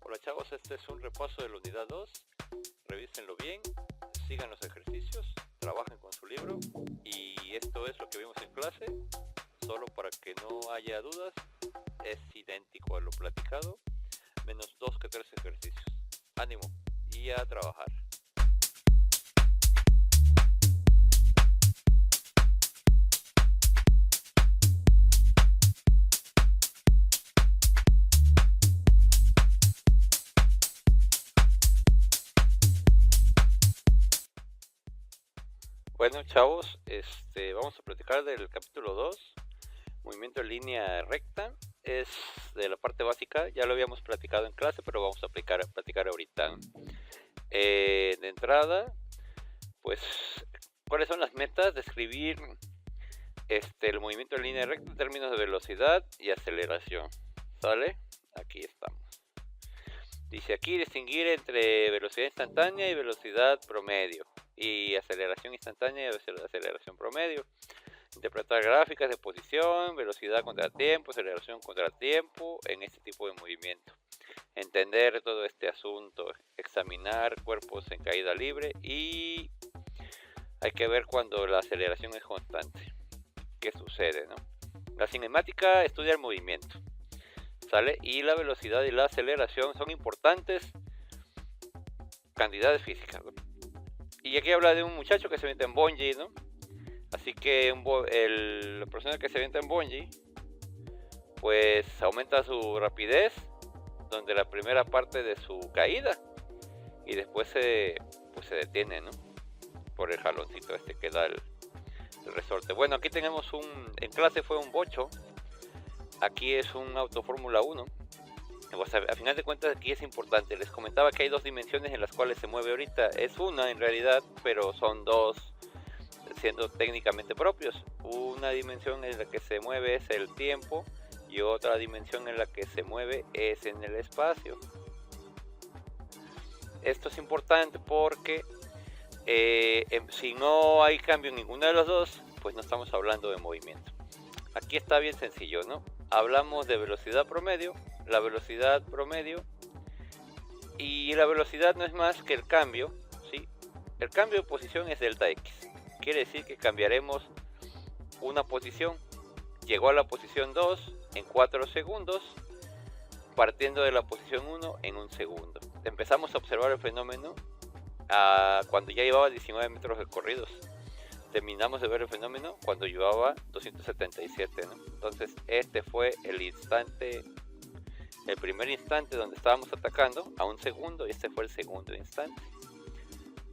Hola chavos, este es un repaso de la unidad 2. Revísenlo bien, sigan los ejercicios, trabajen con su libro y esto es lo que vimos en clase. Solo para que no haya dudas, es idéntico a lo platicado, menos 2 que 3 ejercicios. Ánimo y a trabajar. Bueno chavos, vamos a platicar del capítulo 2, movimiento en línea recta. Es de la parte básica, ya lo habíamos platicado en clase, pero vamos a platicar ahorita. De entrada, pues, ¿cuáles son las metas? Describir el movimiento en línea recta en términos de velocidad y aceleración. ¿Sale? Aquí estamos. Dice aquí distinguir entre velocidad instantánea y velocidad promedio, y aceleración instantánea y aceleración promedio. Interpretar gráficas de posición, velocidad contra tiempo, aceleración contra tiempo en este tipo de movimiento. Entender todo este asunto, examinar cuerpos en caída libre y hay que ver cuando la aceleración es constante. ¿Qué sucede, no? La cinemática estudia el movimiento, ¿sale? Y la velocidad y la aceleración son importantes cantidades físicas, ¿no? Y aquí habla de un muchacho que se avienta en bungee, ¿no? Así que la persona que se avienta en bungee, pues aumenta su rapidez, donde la primera parte de su caída, y después se detiene, ¿no? Por el jaloncito que da el resorte. Bueno, aquí tenemos en clase fue un bocho, aquí es un auto Fórmula 1. O sea, a final de cuentas aquí es importante, les comentaba que hay dos dimensiones en las cuales se mueve ahorita, es una en realidad, pero son dos siendo técnicamente propios. Una dimensión en la que se mueve es el tiempo y otra dimensión en la que se mueve es en el espacio. Esto es importante porque si no hay cambio en ninguna de las dos, pues no estamos hablando de movimiento. Aquí está bien sencillo, ¿no? Hablamos de velocidad promedio, la velocidad promedio, y la velocidad no es más que el cambio, ¿sí? El cambio de posición es delta x. Quiere decir que cambiaremos una posición. Llegó a la posición 2 en 4 segundos, partiendo de la posición 1 en 1 segundo. Empezamos a observar el fenómeno cuando ya llevaba 19 metros recorridos. Terminamos de ver el fenómeno cuando llevaba 277, ¿no? Entonces este fue el primer instante donde estábamos atacando a 1 segundo, y este fue el segundo instante.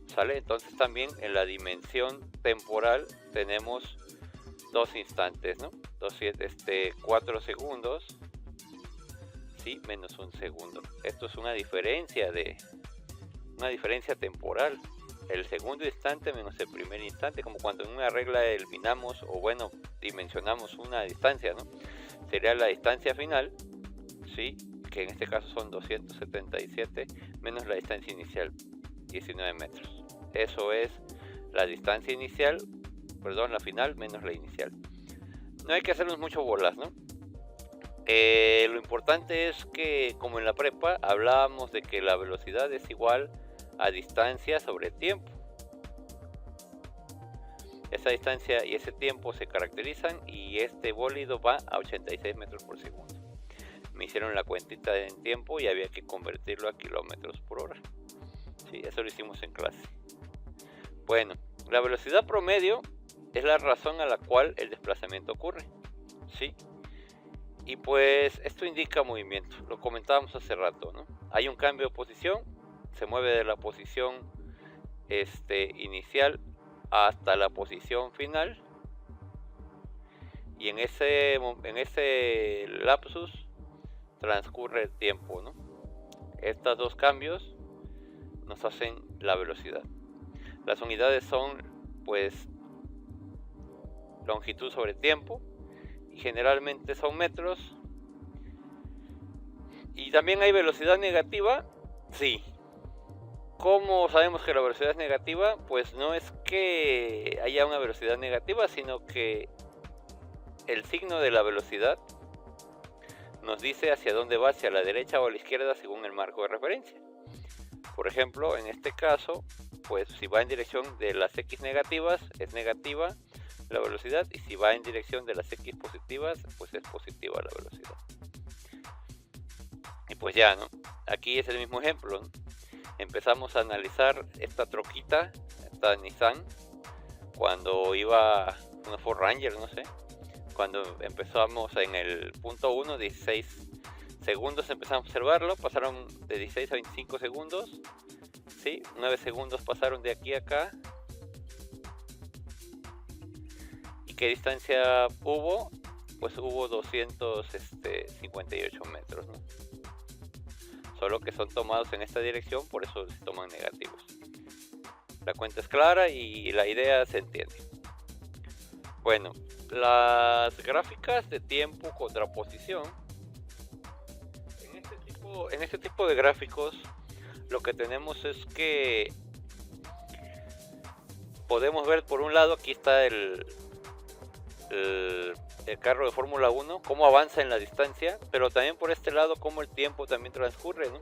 ¿Sale? Entonces también en la dimensión temporal tenemos dos instantes, ¿no? 4 segundos, ¿sí? Menos 1 segundo. Esto es una diferencia temporal. El segundo instante menos el primer instante, como cuando en una regla eliminamos o bueno, dimensionamos una distancia, ¿no? Sería la distancia final, ¿sí? Que en este caso son 277 menos la distancia inicial, 19 metros. Eso es la distancia inicial, la final menos la inicial. No hay que hacernos mucho bolas, ¿no? Lo importante es que, como en la prepa, hablábamos de que la velocidad es igual a distancia sobre tiempo. Esa distancia y ese tiempo se caracterizan y este bólido va a 86 metros por segundo. Me hicieron la cuentita en tiempo y había que convertirlo a kilómetros por hora. Sí, eso lo hicimos en clase. Bueno, la velocidad promedio es la razón a la cual el desplazamiento ocurre, ¿sí? Y pues esto indica movimiento, lo comentábamos hace rato, ¿no? Hay un cambio de posición, se mueve de la posición inicial hasta la posición final, y en ese lapsus transcurre el tiempo, ¿no? Estos dos cambios nos hacen la velocidad. Las unidades son pues longitud sobre tiempo y generalmente son metros. Y también hay velocidad negativa, sí. ¿Cómo sabemos que la velocidad es negativa? Pues no es que haya una velocidad negativa, sino que el signo de la velocidad nos dice hacia dónde va, hacia la derecha o a la izquierda según el marco de referencia. Por ejemplo, en este caso, pues si va en dirección de las x negativas, es negativa la velocidad, y si va en dirección de las x positivas, pues es positiva la velocidad. Y pues ya, ¿no? Aquí es el mismo ejemplo, ¿no? Empezamos a analizar esta troquita, esta Nissan, cuando iba una Ford Ranger, no sé. Cuando empezamos en el punto 1, 16 segundos empezamos a observarlo, pasaron de 16 a 25 segundos, ¿sí? 9 segundos pasaron de aquí a acá. ¿Y qué distancia hubo? Pues hubo 258 metros, ¿no? Solo que son tomados en esta dirección, por eso se toman negativos. La cuenta es clara y la idea se entiende. Bueno, las gráficas de tiempo contraposición, en este tipo de gráficos lo que tenemos es que podemos ver, por un lado, aquí está el carro de Fórmula 1, cómo avanza en la distancia, pero también por este lado cómo el tiempo también transcurre, ¿no?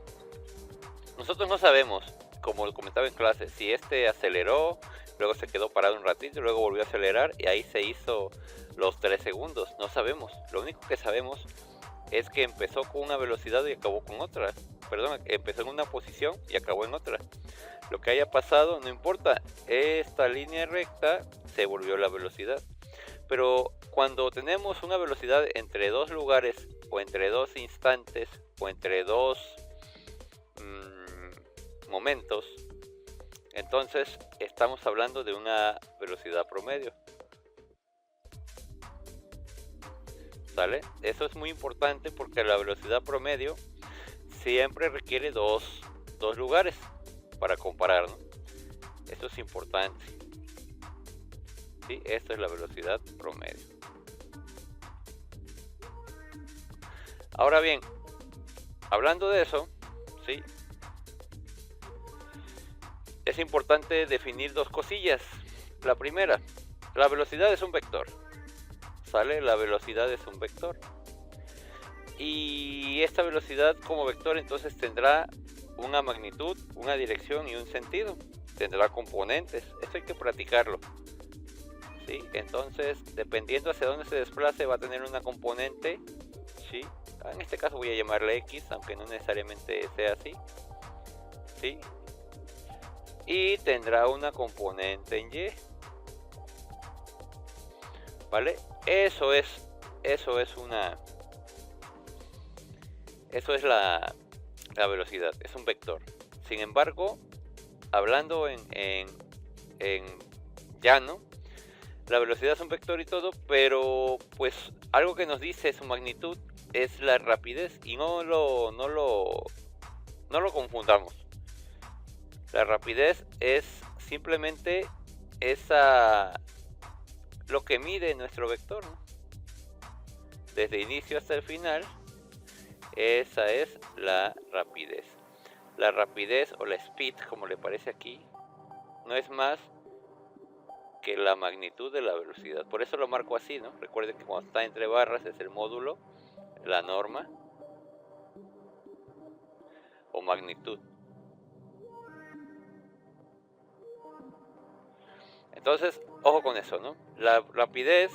Nosotros no sabemos, como comentaba en clase, si este aceleró, luego se quedó parado un ratito, luego volvió a acelerar y ahí se hizo los 3 segundos. No sabemos. Lo único que sabemos es que empezó con una velocidad y acabó con otra. Perdón, empezó en una posición y acabó en otra. Lo que haya pasado no importa. Esta línea recta se volvió la velocidad. Pero cuando tenemos una velocidad entre dos lugares, o entre dos instantes, o entre dos momentos, entonces estamos hablando de una velocidad promedio. ¿Sale? Eso es muy importante porque la velocidad promedio siempre requiere dos lugares para comparar, ¿no? Esto es importante. ¿Sí? Esta es la velocidad promedio. Ahora bien, hablando de eso, ¿sí? Es importante definir dos cosillas. La primera, la velocidad es un vector. ¿Sale? La velocidad es un vector. Y esta velocidad como vector entonces tendrá una magnitud, una dirección y un sentido. Tendrá componentes. Esto hay que practicarlo. ¿Sí? Entonces, dependiendo hacia dónde se desplace, va a tener una componente. ¿Sí? En este caso voy a llamarle X, aunque no necesariamente sea así. ¿Sí? Y tendrá una componente en Y. ¿Vale? Eso es la velocidad, es un vector. Sin embargo, hablando en llano, la velocidad es un vector y todo, pero pues algo que nos dice su magnitud es la rapidez, y no lo confundamos. La rapidez es simplemente lo que mide nuestro vector, ¿no? Desde inicio hasta el final, esa es la rapidez. La rapidez o la speed, como le parece aquí, no es más que la magnitud de la velocidad. Por eso lo marco así, ¿no? Recuerden que cuando está entre barras es el módulo, la norma o magnitud. Entonces, ojo con eso, ¿no? La rapidez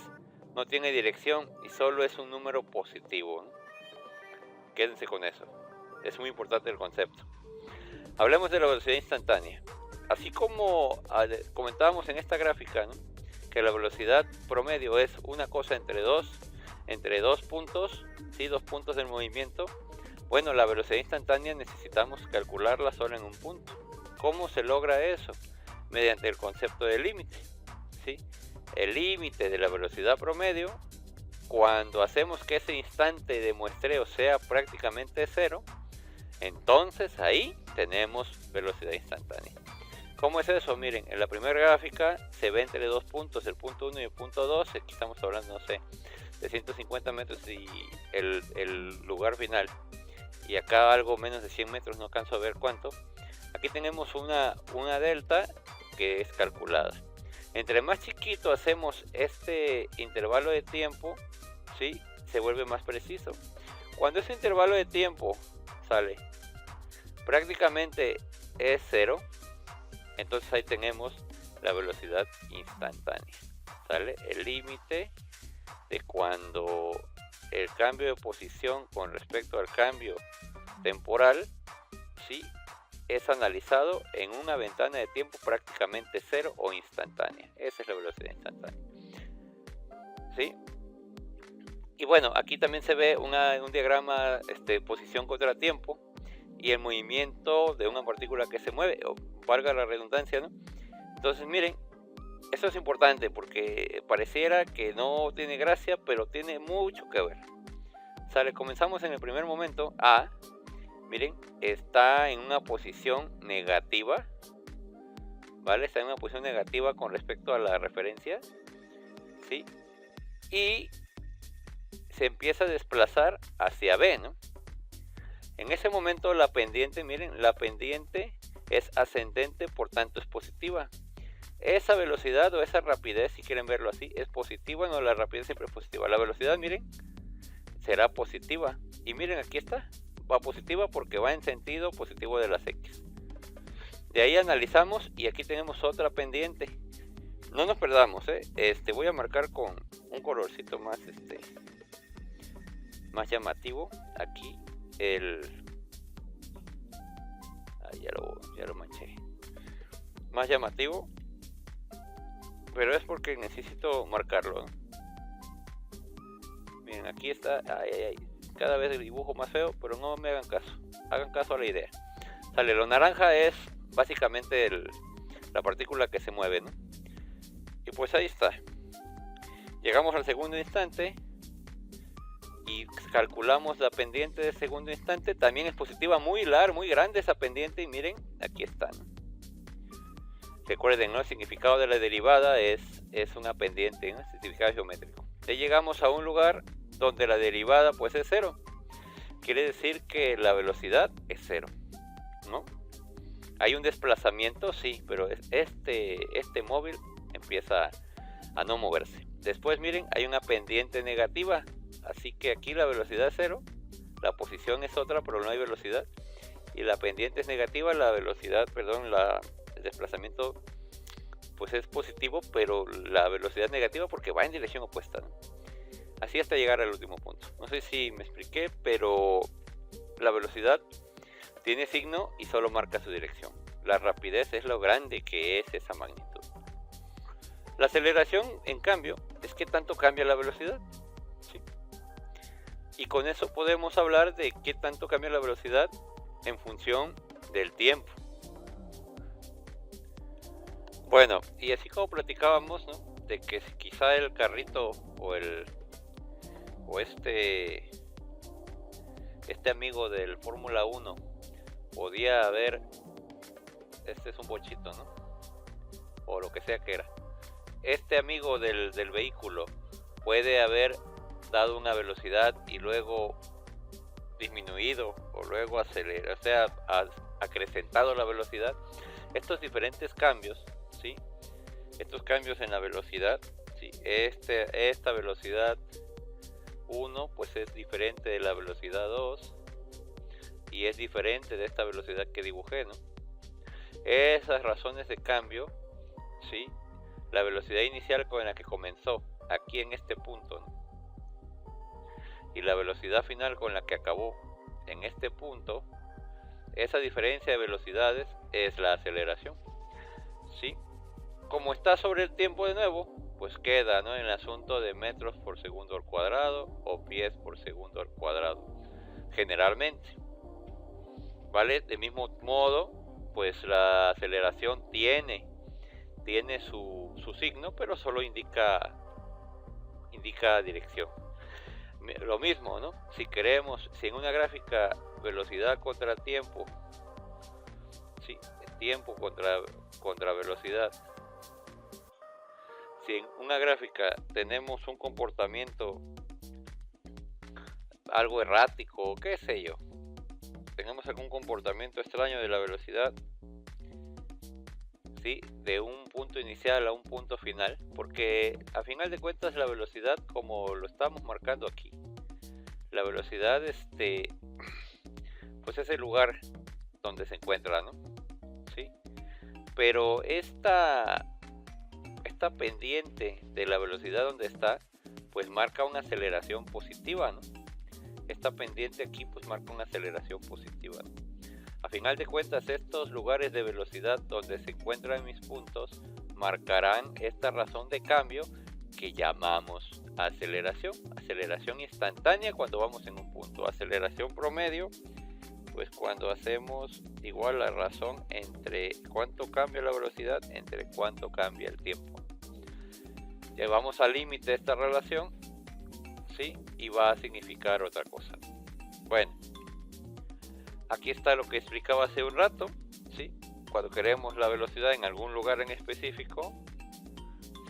no tiene dirección y solo es un número positivo, ¿no? Quédense con eso. Es muy importante el concepto. Hablemos de la velocidad instantánea. Así como comentábamos en esta gráfica, ¿no? Que la velocidad promedio es una cosa entre dos puntos, ¿sí? 2 puntos del movimiento. Bueno, la velocidad instantánea necesitamos calcularla solo en un punto. ¿Cómo se logra eso? Mediante el concepto de límite, ¿sí? El límite de la velocidad promedio, cuando hacemos que ese instante de muestreo sea prácticamente cero, entonces ahí tenemos velocidad instantánea. ¿Cómo es eso? Miren, en la primera gráfica se ve entre dos puntos, el punto 1 y el punto 2. Aquí estamos hablando, no sé, de 150 metros y el lugar final. Y acá algo menos de 100 metros, no alcanzo a ver cuánto. Aquí tenemos una delta que es calculada. Entre más chiquito hacemos este intervalo de tiempo, ¿sí? Se vuelve más preciso. Cuando ese intervalo de tiempo sale prácticamente es cero, entonces ahí tenemos la velocidad instantánea, ¿sale? El límite de cuando el cambio de posición con respecto al cambio temporal, ¿sí?, es analizado en una ventana de tiempo prácticamente cero o instantánea. Esa es la velocidad instantánea, ¿sí? Y bueno, aquí también se ve un diagrama posición contra tiempo y el movimiento de una partícula que se mueve, o valga la redundancia, ¿no? Entonces miren, eso es importante porque pareciera que no tiene gracia, pero tiene mucho que ver. Sale, comenzamos en el primer momento. A, miren, está en una posición negativa, ¿vale? Está en una posición negativa con respecto a la referencia, ¿sí? Y se empieza a desplazar hacia B, ¿no? En ese momento la pendiente, miren, la pendiente es ascendente, por tanto es positiva. Esa velocidad o esa rapidez, si quieren verlo así, es positiva. No, la rapidez siempre es positiva. La velocidad, miren, será positiva. Y miren, aquí está, va positiva porque va en sentido positivo de las X. De ahí analizamos y aquí tenemos otra pendiente. No nos perdamos, voy a marcar con un colorcito más, más llamativo. Aquí ya lo manché. Más llamativo, pero es porque necesito marcarlo, ¿no? Miren, aquí está. Cada vez el dibujo más feo, pero no me hagan caso. Hagan caso a la idea. Sale, lo naranja es básicamente la partícula que se mueve, ¿no? Y pues ahí está. Llegamos al segundo instante y calculamos la pendiente del segundo instante. También es positiva, muy larga, muy grande esa pendiente. Y miren, aquí está, ¿no? Recuerden, ¿no? El significado de la derivada es una pendiente, ¿no? Significado geométrico. Ya llegamos a un lugar donde la derivada pues es cero. Quiere decir que la velocidad es cero, ¿no? Hay un desplazamiento, sí, pero este móvil empieza a no moverse. Después, miren, hay una pendiente negativa, así que aquí la velocidad es cero, la posición es otra, pero no hay velocidad. Y la pendiente es negativa, la velocidad, perdón, el desplazamiento pues es positivo, pero la velocidad es negativa porque va en dirección opuesta, ¿no? Así hasta llegar al último punto. No sé si me expliqué, pero la velocidad tiene signo y solo marca su dirección. La rapidez es lo grande que es esa magnitud. La aceleración, en cambio, es que tanto cambia la velocidad, ¿sí? Y con eso podemos hablar de qué tanto cambia la velocidad en función del tiempo. Bueno, y así como platicábamos, ¿no?, de que quizá el carrito o este amigo del Fórmula 1 podía haber, este es un bochito, ¿no?, o lo que sea que era, este amigo del vehículo puede haber dado una velocidad y luego disminuido o luego acelerado, o sea, acrecentado la velocidad. Estos diferentes cambios, ¿sí?, estos cambios en la velocidad, ¿sí?, esta velocidad 1 pues es diferente de la velocidad 2 y es diferente de esta velocidad que dibujé, ¿no? Esas razones de cambio, ¿sí?, la velocidad inicial con la que comenzó aquí en este punto, ¿no?, y la velocidad final con la que acabó en este punto, esa diferencia de velocidades es la aceleración, ¿sí? Como está sobre el tiempo de nuevo, pues queda, ¿no?, en el asunto de metros por segundo al cuadrado o pies por segundo al cuadrado, generalmente, ¿vale? De mismo modo, pues la aceleración tiene su signo, pero solo indica dirección. Lo mismo, ¿no? Si en una gráfica velocidad contra tiempo, ¿sí?, tiempo contra velocidad, si en una gráfica tenemos un comportamiento algo errático, qué sé yo, tenemos algún comportamiento extraño de la velocidad, ¿sí?, de un punto inicial a un punto final, porque a final de cuentas la velocidad, como lo estamos marcando aquí, La velocidad, pues es el lugar donde se encuentra, ¿no? ¿Sí? Pero esta pendiente de la velocidad donde está, pues marca una aceleración positiva, ¿no? Esta pendiente aquí pues marca una aceleración positiva, ¿no? A final de cuentas, estos lugares de velocidad donde se encuentran mis puntos marcarán esta razón de cambio que llamamos aceleración. Aceleración instantánea cuando vamos en un punto, aceleración promedio pues cuando hacemos igual la razón entre cuánto cambia la velocidad entre cuánto cambia el tiempo. Llevamos al límite de esta relación, ¿sí? Y va a significar otra cosa. Bueno, aquí está lo que explicaba hace un rato, ¿sí? Cuando queremos la velocidad en algún lugar en específico,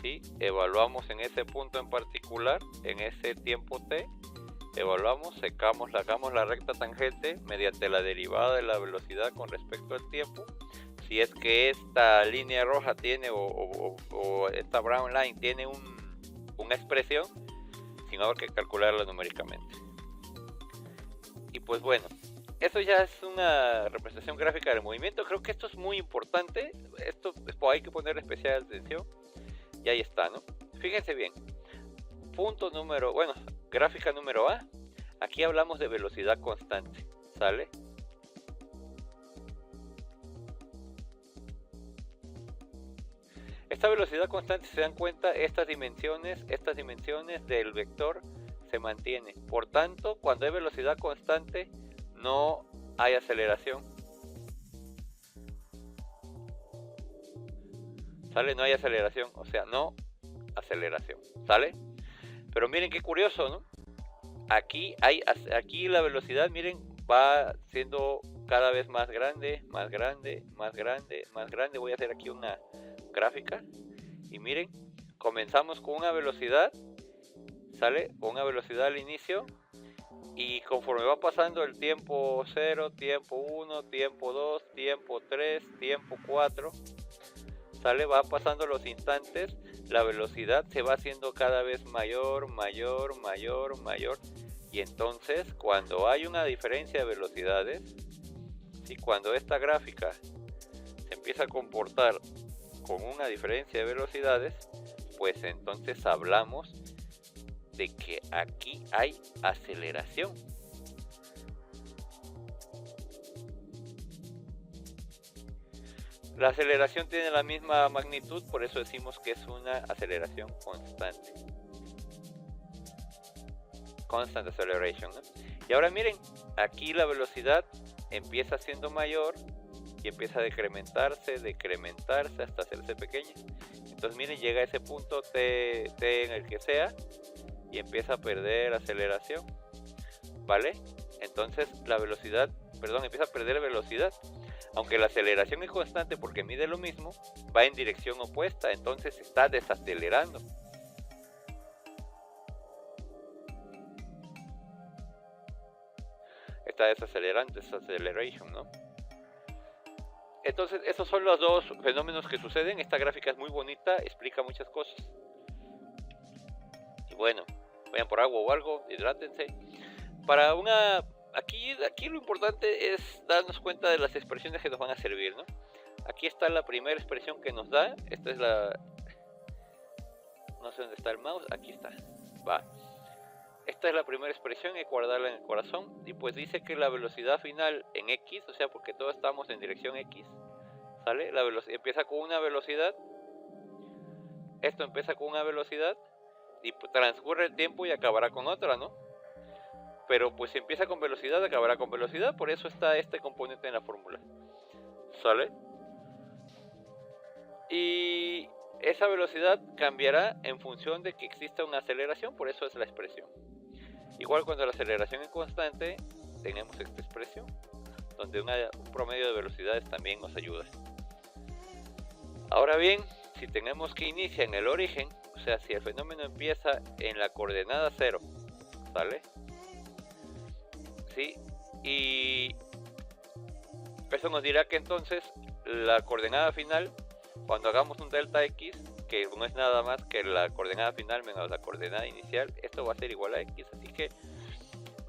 ¿sí? Evaluamos en ese punto en particular, en ese tiempo t, evaluamos, sacamos la recta tangente mediante la derivada de la velocidad con respecto al tiempo. Si es que esta línea roja tiene o esta brown line tiene una expresión, sin haber que calcularla numéricamente. Y pues bueno, eso ya es una representación gráfica del movimiento. Creo que esto es muy importante, esto hay que poner especial atención. Y ahí está, ¿no? Fíjense bien, gráfica número A, aquí hablamos de velocidad constante, ¿sale? Esta velocidad constante, si se dan cuenta, estas dimensiones del vector se mantienen. Por tanto, cuando hay velocidad constante, no hay aceleración. ¿Sale? No hay aceleración, o sea, no aceleración, ¿sale? Pero miren qué curioso, ¿no? Aquí la velocidad, miren, va siendo cada vez más grande, más grande, más grande, más grande. Voy a hacer aquí una gráfica y miren, comenzamos con una velocidad, ¿sale? Una velocidad al inicio y conforme va pasando el tiempo 0, tiempo 1, tiempo 2, tiempo 3, tiempo 4, ¿sale? Va pasando los instantes, la velocidad se va haciendo cada vez mayor, mayor, mayor, mayor. Y entonces, cuando hay una diferencia de velocidades, ¿sí? Cuando esta gráfica se empieza a comportar con una diferencia de velocidades, pues entonces hablamos de que aquí hay aceleración. La aceleración tiene la misma magnitud, por eso decimos que es una aceleración constante. Constant acceleration, ¿no? Y ahora miren, aquí la velocidad empieza siendo mayor y empieza a decrementarse hasta hacerse pequeña. Entonces miren, llega a ese punto t en el que sea y empieza a perder aceleración, ¿vale? Entonces la velocidad, empieza a perder velocidad. Aunque la aceleración es constante porque mide lo mismo, va en dirección opuesta, entonces se está desacelerando. Está desacelerando, desaceleración, ¿no? Entonces, esos son los dos fenómenos que suceden. Esta gráfica es muy bonita, explica muchas cosas. Y bueno, vayan por agua o algo, hidrátense. Aquí lo importante es darnos cuenta de las expresiones que nos van a servir, ¿no? Aquí está la primera expresión que nos da. Esta es la... No sé dónde está el mouse. Aquí está. Va. Esta es la primera expresión, hay que guardarla en el corazón. Y pues dice que la velocidad final en X, o sea, porque todos estamos en dirección X, ¿sale? La velocidad empieza con una velocidad. Esto empieza con una velocidad y transcurre el tiempo y acabará con otra, ¿no? Pero pues si empieza con velocidad, acabará con velocidad. Por eso está este componente en la fórmula, ¿sale? Y esa velocidad cambiará en función de que exista una aceleración. Por eso es la expresión. Igual cuando la aceleración es constante, tenemos esta expresión, donde un promedio de velocidades también nos ayuda. Ahora bien, si tenemos que iniciar en el origen, o sea, si el fenómeno empieza en la coordenada 0, ¿sale? ¿Sí? Y eso nos dirá que entonces la coordenada final, cuando hagamos un delta x, que no es nada más que la coordenada final menos la coordenada inicial, esto va a ser igual a x. Así que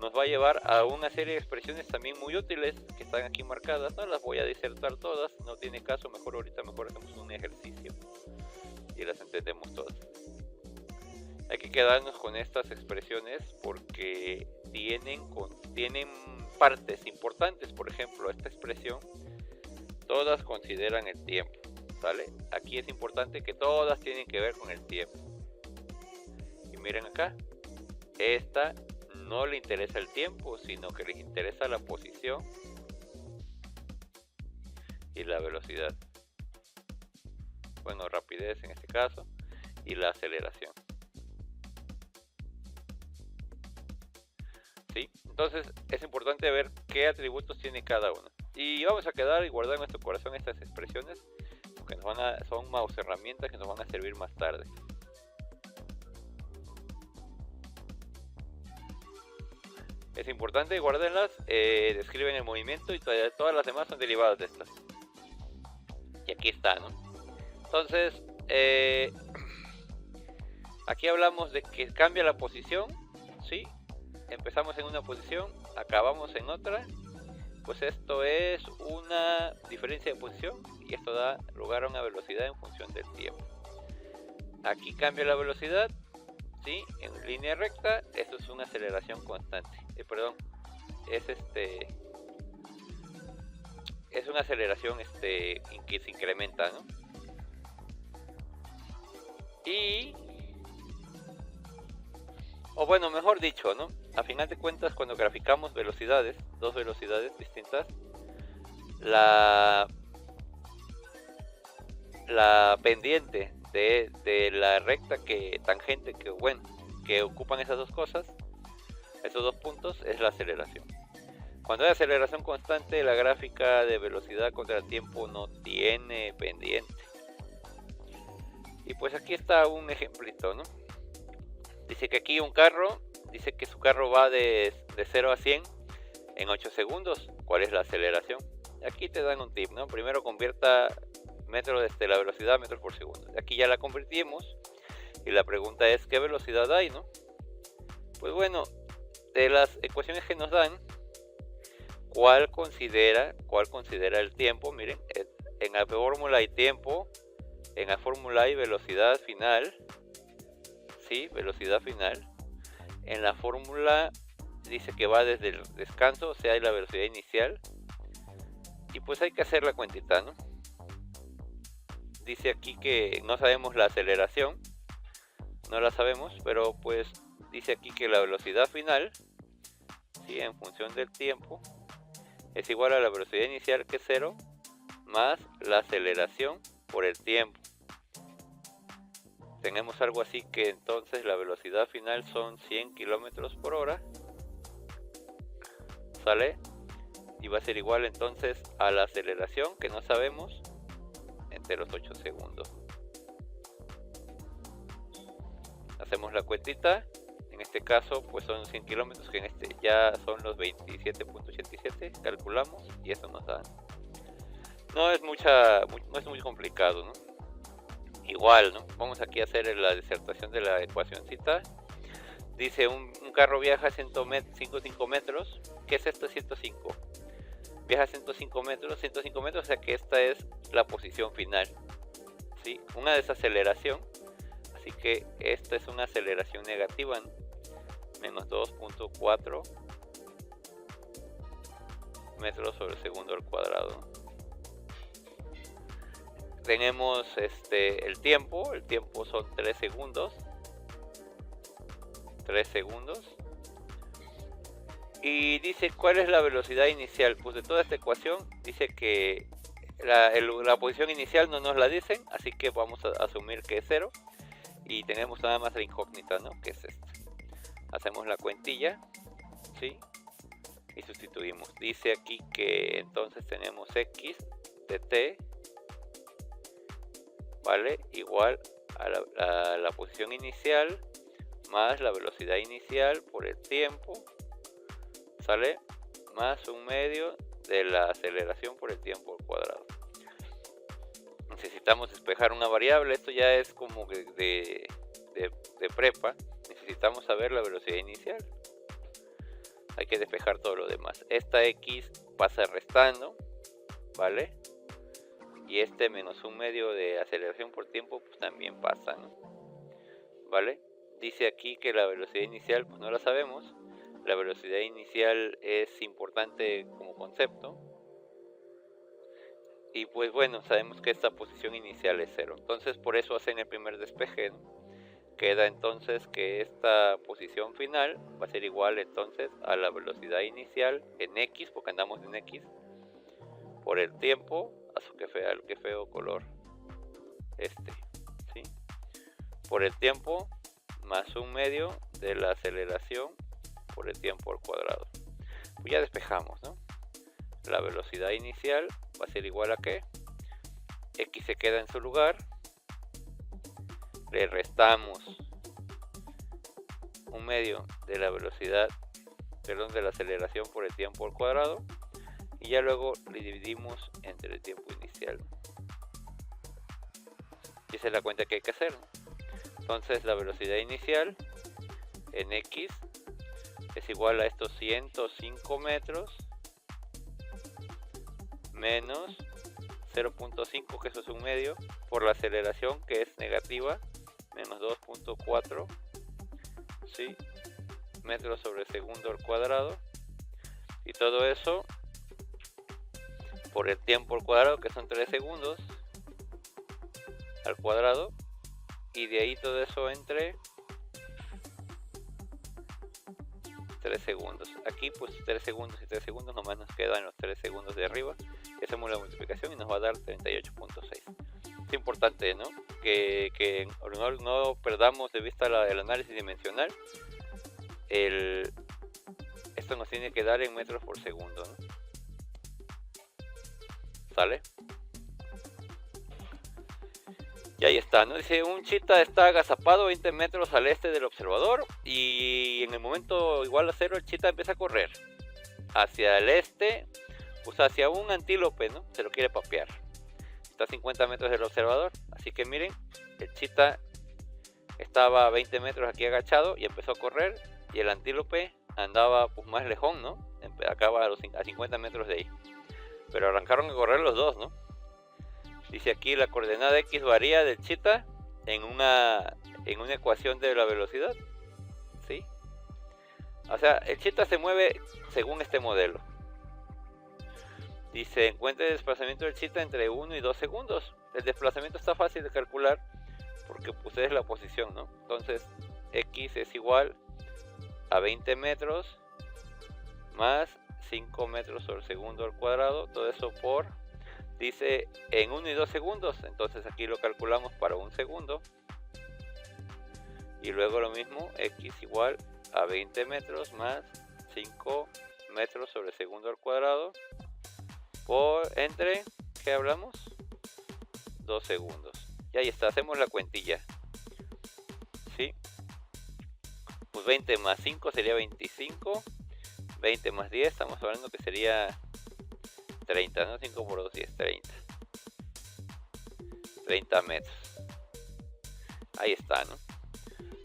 nos va a llevar a una serie de expresiones también muy útiles que están aquí marcadas. No las voy a disertar todas, no tiene caso, mejor hacemos un ejercicio y las entendemos todas. Hay que quedarnos con estas expresiones porque tienen partes importantes. Por ejemplo, esta expresión, todas consideran el tiempo, ¿vale? Aquí es importante que todas tienen que ver con el tiempo. Y miren acá, esta no le interesa el tiempo, sino que les interesa la posición y la velocidad. Bueno, rapidez en este caso, y la aceleración. ¿Sí? Entonces es importante ver qué atributos tiene cada uno. Y vamos a quedar y guardar en nuestro corazón estas expresiones, porque son mouse herramientas que nos van a servir más tarde. Es importante guardarlas, describen el movimiento y todas las demás son derivadas de estas. Y aquí está, ¿no? Entonces, aquí hablamos de que cambia la posición, ¿sí? Empezamos en una posición, acabamos en otra. Pues esto es una diferencia de posición y esto da lugar a una velocidad en función del tiempo. Aquí cambia la velocidad, ¿sí? En línea recta, esto es una aceleración constante. Es una aceleración que se incrementa, ¿no? O bueno, mejor dicho, ¿no? A final de cuentas, cuando graficamos velocidades, dos velocidades distintas, la pendiente de la recta tangente que ocupan esas dos cosas, esos dos puntos, es la aceleración. Cuando hay aceleración constante, la gráfica de velocidad contra el tiempo no tiene pendiente. Y pues aquí está un ejemplito, ¿no? Dice que aquí dice que su carro va de 0 a 100 en 8 segundos. ¿Cuál es la aceleración? Aquí te dan un tip, ¿no? Primero convierta la velocidad a metros por segundo. Aquí ya la convertimos y la pregunta es ¿qué velocidad hay, no? Pues bueno, de las ecuaciones que nos dan, ¿cuál considera el tiempo? Miren, en la fórmula hay tiempo, en la fórmula hay velocidad final, ¿sí? Velocidad final. En la fórmula dice que va desde el descanso, o sea, hay la velocidad inicial. Y pues hay que hacer la cuentita, ¿no? Dice aquí que no sabemos la aceleración, no la sabemos, pero pues dice aquí que la velocidad final, ¿sí? En función del tiempo, es igual a la velocidad inicial, que es 0, más la aceleración por el tiempo. Tenemos algo así que entonces la velocidad final son 100 kilómetros por hora, ¿sale? Y va a ser igual entonces a la aceleración, que no sabemos, entre los 8 segundos. Hacemos la cuentita. En este caso pues son 100 kilómetros, que en este ya son los 27.87, calculamos y eso nos da. No es muy complicado, ¿no? Igual, ¿no? Vamos aquí a hacer la disertación de la ecuacióncita. Dice un carro viaja 105 metros. ¿Qué es esto? 105. Viaja 105 metros, o sea que esta es la posición final, ¿sí? Una desaceleración, así que esta es una aceleración negativa, ¿no? Menos 2.4 metros sobre segundo al cuadrado, ¿no? Tenemos el tiempo son 3 segundos. Y dice cuál es la velocidad inicial. Pues de toda esta ecuación dice que la posición inicial no nos la dicen, así que vamos a asumir que es 0. Y tenemos nada más la incógnita, ¿no? Que es esta. Hacemos la cuentilla, ¿sí? Y sustituimos. Dice aquí que entonces tenemos x de t, ¿vale? Igual a la posición inicial más la velocidad inicial por el tiempo, ¿sale? Más un medio de la aceleración por el tiempo al cuadrado. Necesitamos despejar una variable. Esto ya es como de prepa. Necesitamos saber la velocidad inicial. hay que despejar todo lo demás. Esta x pasa restando, ¿vale? Y este menos un medio de aceleración por tiempo pues también pasa, ¿no? ¿Vale? Dice aquí que la velocidad inicial pues no la sabemos. La velocidad inicial es importante como concepto. Y pues bueno, sabemos que esta posición inicial es 0. Entonces por eso hacen el primer despeje, ¿no? Queda entonces que esta posición final va a ser igual entonces a la velocidad inicial en x, porque andamos en x, por el tiempo, qué feo color ¿sí? Por el tiempo más un medio de la aceleración por el tiempo al cuadrado. Pues ya despejamos, ¿no? La velocidad inicial va a ser igual a ¿qué? X se queda en su lugar, le restamos un medio de la velocidad, de la aceleración por el tiempo al cuadrado, y ya luego le dividimos entre el tiempo inicial. Y esa es la cuenta que hay que hacer, ¿no? Entonces la velocidad inicial en x es igual a estos 105 metros menos 0.5, que eso es un medio, por la aceleración, que es negativa, menos 2.4, ¿sí? Metros sobre segundo al cuadrado, y todo eso por el tiempo al cuadrado, que son 3 segundos al cuadrado, y de ahí todo eso entre 3 segundos. Aquí pues 3 segundos y 3 segundos, nomás nos quedan los 3 segundos de arriba. Hacemos la multiplicación y nos va a dar 38.6. Es importante, ¿no? Que no perdamos de vista el análisis dimensional. Esto nos tiene que dar en metros por segundo, ¿no? ¿Sale? Y ahí está, ¿no? Dice, un chita está agazapado 20 metros al este del observador, y en el momento igual a 0 el chita empieza a correr hacia el este, pues hacia un antílope, ¿no? Se lo quiere papear. Está a 50 metros del observador, así que miren, el chita estaba a 20 metros aquí agachado y empezó a correr, y el antílope andaba pues más lejón, ¿no? Acaba a 50 metros de ahí. Pero arrancaron a correr los dos, ¿no? Dice aquí la coordenada x varía del chita en una ecuación de la velocidad, ¿sí? O sea, el chita se mueve según este modelo. Dice, encuentre el desplazamiento del chita entre 1 y 2 segundos. El desplazamiento está fácil de calcular porque pues es la posición, ¿no? Entonces, x es igual a 20 metros más 5 metros sobre segundo al cuadrado. Todo eso por, dice, en 1 y 2 segundos. Entonces aquí lo calculamos para 1 segundo. Y luego lo mismo, x igual a 20 metros más 5 metros sobre segundo al cuadrado por entre, ¿qué hablamos? 2 segundos. Y ahí está, hacemos la cuentilla, ¿sí? Pues 20 más 5 sería 25. 20 más 10, estamos hablando que sería 30, ¿no? 5 por 2, 10, 30. 30 metros. Ahí está, ¿no?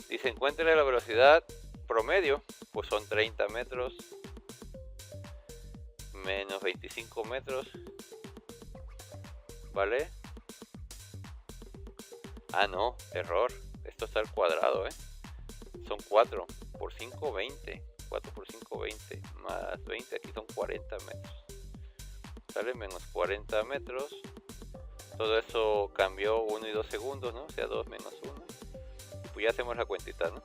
Dice, encuentre la velocidad promedio. Pues son 30 metros menos 25 metros. ¿Vale? Ah, no, error. Esto está al cuadrado, ¿eh? Son 4 por 5, 20. 4 por 5, 20. Más 20, aquí son 40 metros. Sale menos 40 metros. Todo eso cambió 1 y 2 segundos, ¿no? O sea, 2 menos 1. Y pues ya hacemos la cuentita, ¿no?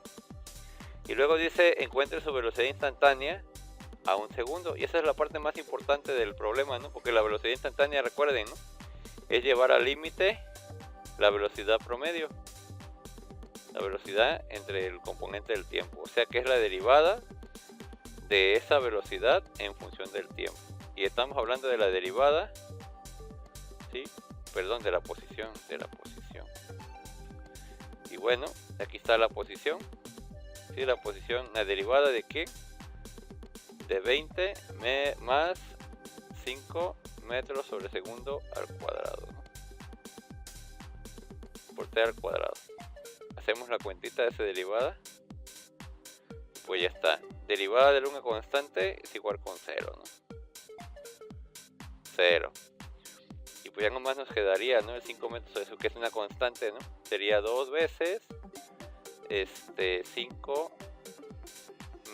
Y luego dice, encuentre su velocidad instantánea a 1 segundo. Y esa es la parte más importante del problema, ¿no? Porque la velocidad instantánea, recuerden, ¿no? Es llevar al límite la velocidad promedio. La velocidad entre el componente del tiempo. O sea que es la derivada de esa velocidad en función del tiempo. Y estamos hablando de la derivada, ¿sí? Perdón, de la posición. Y bueno, aquí está la posición. ¿Sí? La posición, la derivada de ¿qué? De 20 más 5 metros sobre segundo al cuadrado, ¿no? Por t al cuadrado. Hacemos la cuentita de esa derivada. pues ya está. Derivada de una constante es igual con 0, ¿no? 0. Y pues ya nomás nos quedaría, ¿no? El 5 metros, eso que es una constante, ¿no? Sería 2 veces 5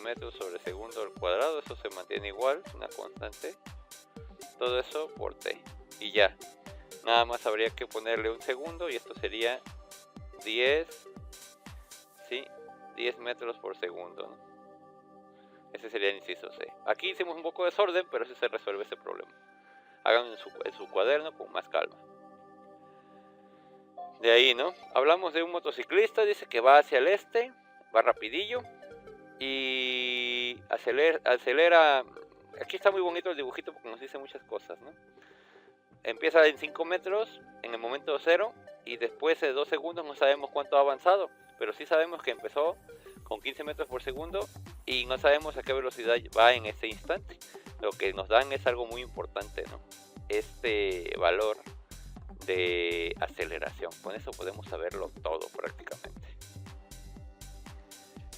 metros sobre segundo al cuadrado. Eso se mantiene igual, es una constante. Todo eso por t. Y ya. Nada más habría que ponerle un segundo y esto sería 10, ¿sí? 10 metros por segundo, ¿no? Ese sería el inciso C. Aquí hicimos un poco de desorden, pero así se resuelve ese problema. Háganlo en su cuaderno con más calma. De ahí, ¿no? Hablamos de un motociclista, dice que va hacia el este, va rapidillo y acelera. Aquí está muy bonito el dibujito porque nos dice muchas cosas, ¿no? Empieza en 5 metros en el momento 0 y después de 2 segundos no sabemos cuánto ha avanzado, pero sí sabemos que empezó con 15 metros por segundo y no sabemos a qué velocidad va en ese instante. Lo que nos dan es algo muy importante, ¿no? Este valor de aceleración. Con eso podemos saberlo todo prácticamente.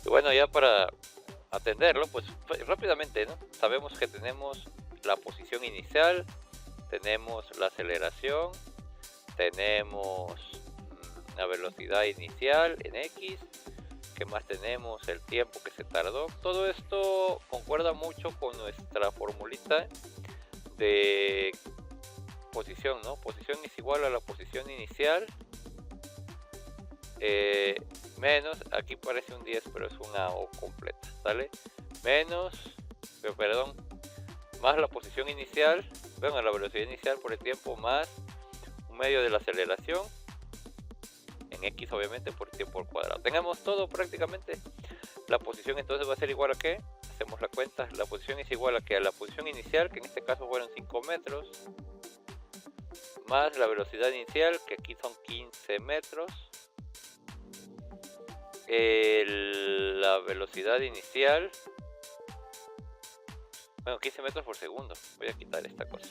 Y bueno, ya para atenderlo, pues rápidamente, ¿no? Sabemos que tenemos la posición inicial, tenemos la aceleración, tenemos la velocidad inicial en X. ¿Qué más tenemos? El tiempo que se tardó. Todo esto concuerda mucho con nuestra formulita de posición, ¿no? Posición es igual a la posición inicial menos, aquí parece un 10 pero es una O completa, ¿sale? Menos, perdón, más la posición inicial, bueno, la velocidad inicial por el tiempo más un medio de la aceleración en X obviamente por tiempo al cuadrado. Tengamos todo prácticamente. La posición entonces va a ser igual a ¿qué? Hacemos la cuenta. La posición es igual a ¿qué? A la posición inicial, que en este caso fueron 5 metros, más la velocidad inicial, que aquí son 15 metros. La velocidad inicial, bueno, 15 metros por segundo. Voy a quitar esta cosa.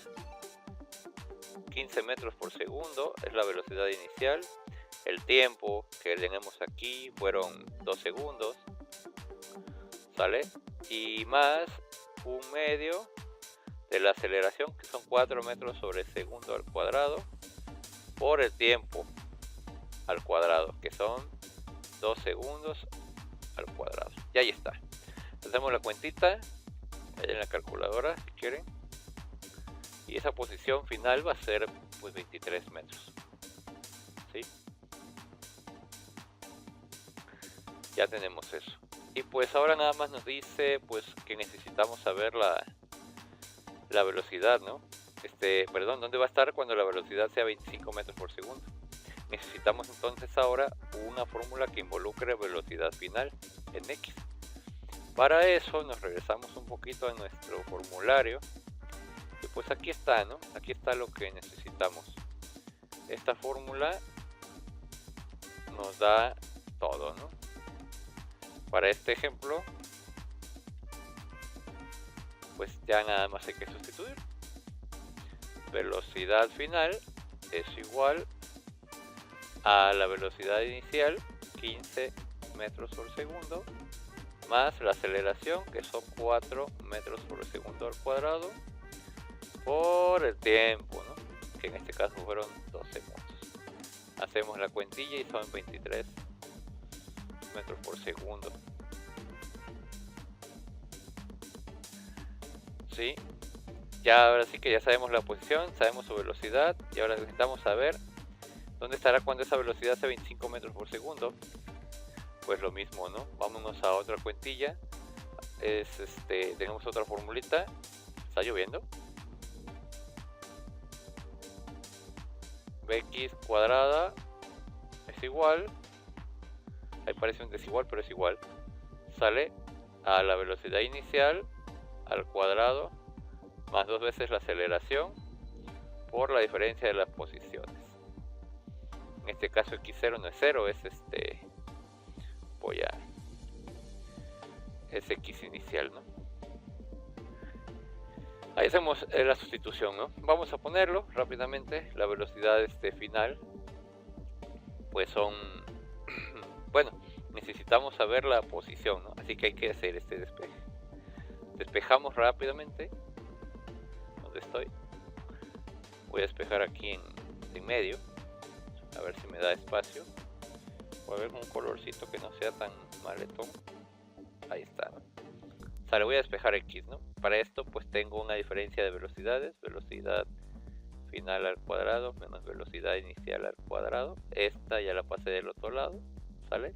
15 metros por segundo es la velocidad inicial. El tiempo que tenemos aquí fueron 2 segundos, ¿sale? Y más un medio de la aceleración, que son 4 metros sobre segundo al cuadrado, por el tiempo al cuadrado, que son 2 segundos al cuadrado. Y ahí está. Hacemos la cuentita ahí en la calculadora si quieren. Y esa posición final va a ser pues 23 metros. ¿Sí? Ya tenemos eso. Y pues ahora nada más nos dice pues que necesitamos saber la velocidad, ¿no? Perdón, ¿dónde va a estar cuando la velocidad sea 25 metros por segundo? Necesitamos entonces ahora una fórmula que involucre velocidad final en X. Para eso nos regresamos un poquito a nuestro formulario. Y pues aquí está, ¿no? Aquí está lo que necesitamos. Esta fórmula nos da todo, ¿no? Para este ejemplo, pues ya nada más hay que sustituir. Velocidad final es igual a la velocidad inicial, 15 metros por segundo, más la aceleración, que son 4 metros por segundo al cuadrado, por el tiempo, ¿no? Que en este caso fueron 2 segundos. Hacemos la cuentilla y son 23 metros por segundo. ¿Sí? Ya ahora sí que ya sabemos la posición, sabemos su velocidad y ahora necesitamos saber dónde estará cuando esa velocidad sea 25 metros por segundo. Pues lo mismo, ¿no? Vámonos a otra cuentilla. Tenemos otra formulita. Está lloviendo. Bx cuadrada es igual, ahí parece un desigual pero es igual, sale a la velocidad inicial al cuadrado más 2 veces la aceleración por la diferencia de las posiciones. En este caso x0 no es 0, es es x inicial, ¿no? Ahí hacemos la sustitución, ¿no? Vamos a ponerlo rápidamente. La velocidad final pues son bueno, necesitamos saber la posición, ¿no? Así que hay que hacer este despeje. Despejamos rápidamente. ¿Dónde estoy? Voy a despejar aquí en medio. A ver si me da espacio. Voy a ver un colorcito que no sea tan maletón. Ahí está, ¿no? Sale, voy a despejar X, ¿no? Para esto pues tengo una diferencia de velocidades. Velocidad final al cuadrado menos velocidad inicial al cuadrado. Esta ya la pasé del otro lado, ¿sale?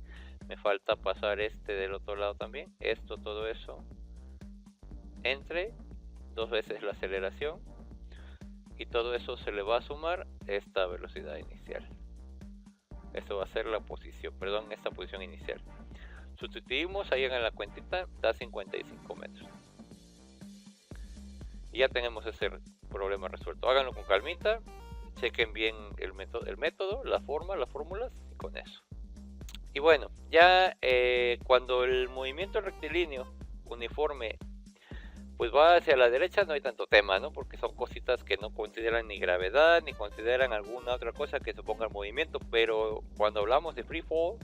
Me falta pasar este del otro lado también. Esto, todo eso entre 2 veces la aceleración, y todo eso se le va a sumar esta velocidad inicial. Esto va a ser la posición, perdón, esta posición inicial. Sustituimos ahí en la cuentita, da 55 metros. Y ya tenemos ese problema resuelto. Háganlo con calmita, chequen bien el método, la forma, las fórmulas, y con eso. Y bueno, ya cuando el movimiento rectilíneo uniforme pues va hacia la derecha, no hay tanto tema, ¿no? Porque son cositas que no consideran ni gravedad, ni consideran alguna otra cosa que se ponga en movimiento. Pero cuando hablamos de free fall,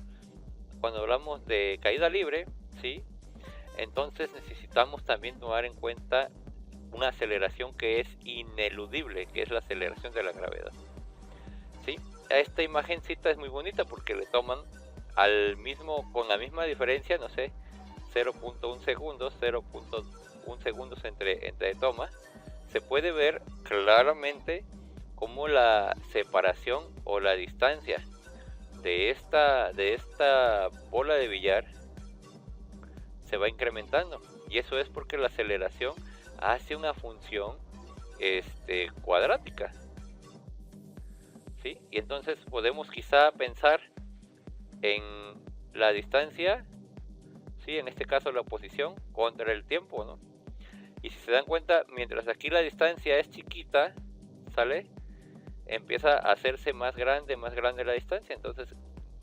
cuando hablamos de caída libre, ¿sí? Entonces necesitamos también tomar en cuenta una aceleración que es ineludible, que es la aceleración de la gravedad, ¿sí? Esta imagencita es muy bonita porque le toman al mismo, con la misma diferencia, no sé, 0.1 segundos, 0.1 segundos entre tomas. Se puede ver claramente cómo la separación o la distancia de esta bola de billar se va incrementando, y eso es porque la aceleración hace una función cuadrática, ¿sí? Y entonces podemos quizá pensar en la distancia, ¿sí? En este caso la posición contra el tiempo, ¿no? Y si se dan cuenta, mientras aquí la distancia es chiquita, ¿sale? Empieza a hacerse más grande la distancia. Entonces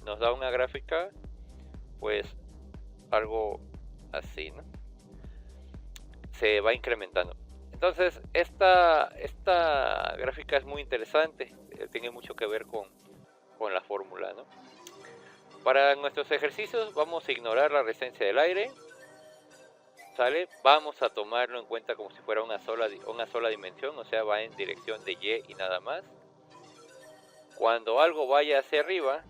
nos da una gráfica, pues algo así, ¿no? Se va incrementando. Entonces esta gráfica es muy interesante, tiene mucho que ver con la fórmula, ¿no? Para nuestros ejercicios vamos a ignorar la resistencia del aire, ¿sale? Vamos a tomarlo en cuenta como si fuera una sola dimensión, o sea, va en dirección de Y y nada más. Cuando algo vaya hacia arriba,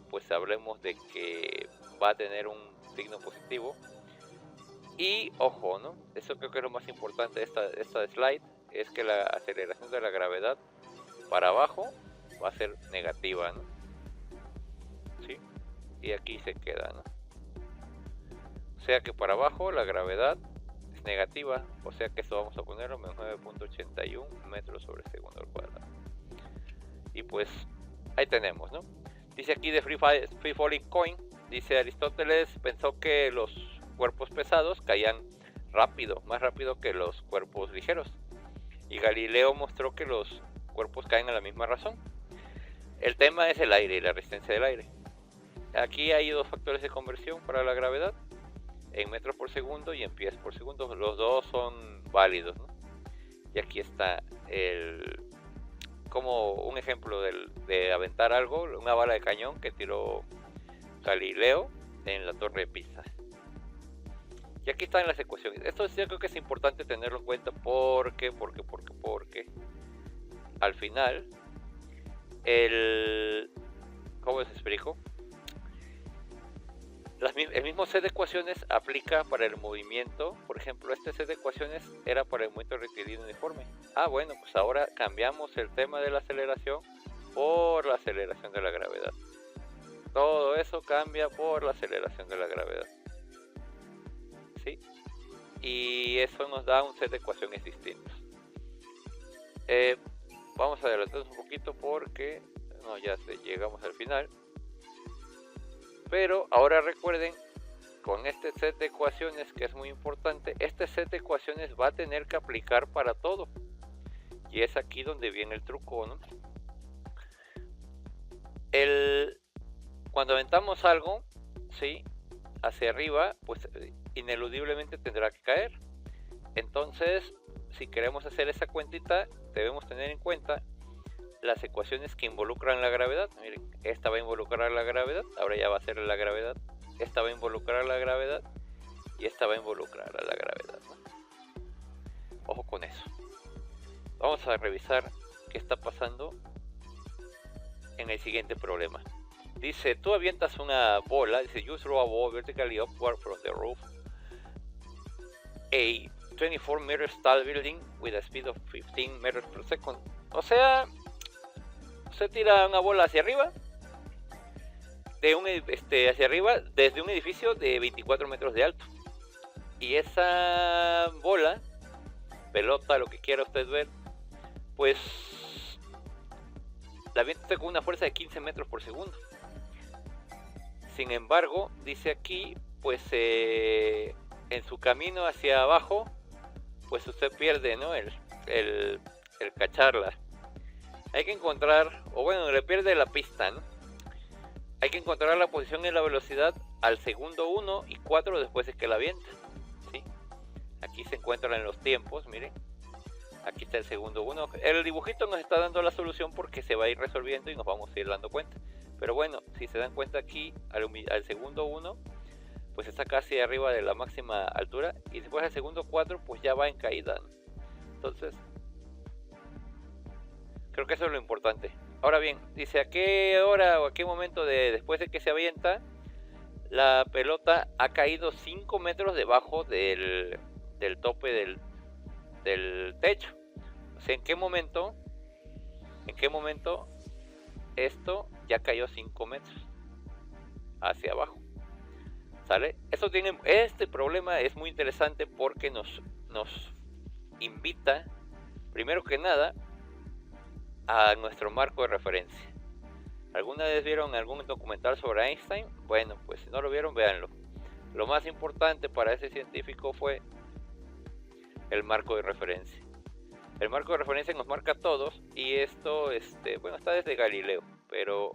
pues hablemos de que va a tener un signo positivo. Y ojo, ¿no? Eso creo que es lo más importante de esta slide, es que la aceleración de la gravedad para abajo va a ser negativa, ¿no? ¿Sí? Y aquí se queda, ¿no? O sea que para abajo la gravedad es negativa, o sea que esto vamos a ponerlo menos 9.81 metros sobre segundo al cuadrado. Y pues ahí tenemos, ¿no? Dice aquí de Free Falling Coin, dice Aristóteles pensó que los cuerpos pesados caían rápido, más rápido que los cuerpos ligeros, y Galileo mostró que los cuerpos caen a la misma razón. El tema es el aire y la resistencia del aire. Aquí hay dos factores de conversión para la gravedad, en metros por segundo y en pies por segundo. Los dos son válidos, ¿no? Y aquí está como un ejemplo de aventar algo, una bala de cañón que tiró Galileo en la Torre de Pisa. Y aquí están las ecuaciones. Esto yo creo que es importante tenerlo en cuenta porque al final ¿cómo les explico? El mismo set de ecuaciones aplica para el movimiento. Por ejemplo, este set de ecuaciones era para el movimiento rectilíneo uniforme. Bueno, pues ahora cambiamos el tema de la aceleración por la aceleración de la gravedad. Todo eso cambia por la aceleración de la gravedad, ¿sí? Y eso nos da un set de ecuaciones distintos. Vamos a adelantarnos un poquito porque ya llegamos al final. Pero ahora recuerden, con este set de ecuaciones, que es muy importante, este set de ecuaciones va a tener que aplicar para todo. Y es aquí donde viene el truco, ¿no? Cuando aventamos algo, ¿sí?, hacia arriba, pues ineludiblemente tendrá que caer. Entonces, si queremos hacer esa cuentita, debemos tener en cuenta las ecuaciones que involucran la gravedad. Miren, esta va a involucrar la gravedad, ahora ya va a ser la gravedad. Esta va a involucrar la gravedad y esta va a involucrar a la gravedad, ¿no? Ojo con eso. Vamos a revisar qué está pasando en el siguiente problema. Dice, tú avientas una bola, dice, you throw a ball vertically upward from the roof a 24 meters tall building with a speed of 15 meters per second. O sea, se tira una bola hacia arriba, hacia arriba desde un edificio de 24 metros de alto. Y esa bola, pelota, lo que quiera usted ver, pues la avienta con una fuerza de 15 metros por segundo. Sin embargo, dice aquí, pues en su camino hacia abajo, pues usted pierde, ¿no? el cacharla. Hay que encontrar, o bueno, le pierde la pista, ¿no? Hay que encontrar la posición y la velocidad al segundo 1 y 4 después de que la avienta, ¿sí? Aquí se encuentran en los tiempos, miren. Aquí está el segundo 1. El dibujito nos está dando la solución porque se va a ir resolviendo y nos vamos a ir dando cuenta. Pero bueno, si se dan cuenta aquí, al segundo 1, pues está casi arriba de la máxima altura. Y después al segundo 4, pues ya va en caída, ¿no? Entonces, creo que eso es lo importante. Ahora bien, dice a qué hora o a qué momento después de que se avienta, la pelota ha caído 5 metros debajo del tope del techo. O sea, ¿en qué momento esto ya cayó 5 metros hacia abajo? ¿Sale? Este problema es muy interesante porque nos invita, primero que nada, a nuestro marco de referencia. ¿Alguna vez vieron algún documental sobre Einstein? Bueno, pues si no lo vieron, véanlo. Lo más importante para ese científico fue el marco de referencia. El marco de referencia nos marca a todos y esto, bueno, está desde Galileo, pero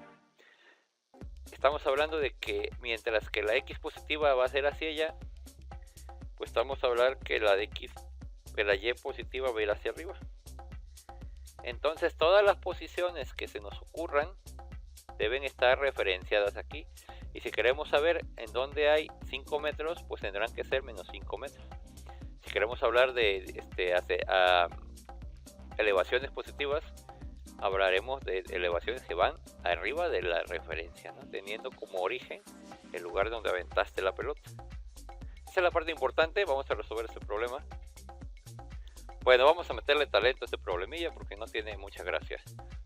estamos hablando de que mientras que la X positiva va a ser hacia allá, pues estamos a hablar que la Y positiva va a ir hacia arriba. Entonces todas las posiciones que se nos ocurran deben estar referenciadas aquí. Y si queremos saber en dónde hay 5 metros, pues tendrán que ser menos 5 metros. Si queremos hablar de elevaciones positivas, hablaremos de elevaciones que van arriba de la referencia, ¿no? Teniendo como origen el lugar donde aventaste la pelota. Esa es la parte importante. Vamos a resolver este problema. Bueno, vamos a meterle talento a este problemilla porque no tiene mucha gracia.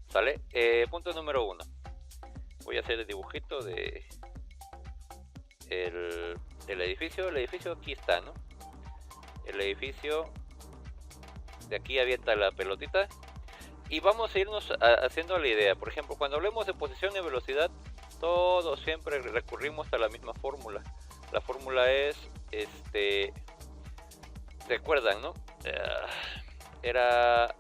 ¿Sale? Punto número 1. Voy a hacer el dibujito del edificio. El edificio aquí está, ¿no? El edificio de aquí avienta la pelotita. Y vamos a irnos haciendo la idea. Por ejemplo, cuando hablemos de posición y velocidad, todos siempre recurrimos a la misma fórmula. La fórmula es, ¿recuerdan, no? Era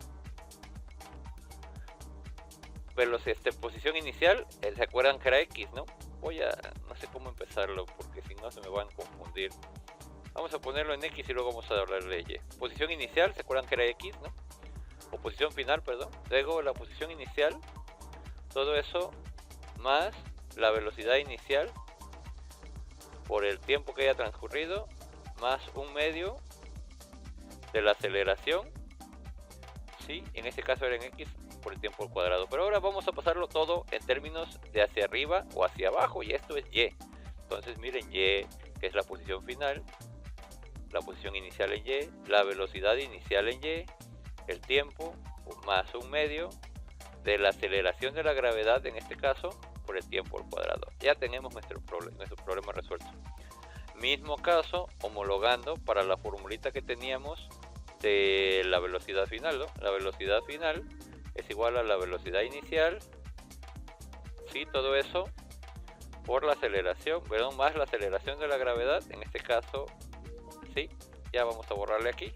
posición inicial, ¿se acuerdan que era X, no? No sé cómo empezarlo porque si no se me van a confundir. Vamos a ponerlo en X y luego vamos a hablar de Y. Posición inicial, ¿se acuerdan que era X, no? O posición final, perdón. Luego la posición inicial, todo eso más la velocidad inicial por el tiempo que haya transcurrido, más un medio de la aceleración, ¿sí? En este caso era en X por el tiempo al cuadrado. Pero ahora vamos a pasarlo todo en términos de hacia arriba o hacia abajo, y esto es Y. Entonces miren, Y, que es la posición final, la posición inicial en Y, la velocidad inicial en Y, el tiempo más un medio de la aceleración de la gravedad, en este caso por el tiempo al cuadrado. Ya tenemos nuestro problema resuelto. Mismo caso, homologando para la formulita que teníamos de la velocidad final, ¿no? La velocidad final es igual a la velocidad inicial, ¿sí? Todo eso por la aceleración, perdón, más la aceleración de la gravedad, en este caso, ¿sí? Ya vamos a borrarle aquí,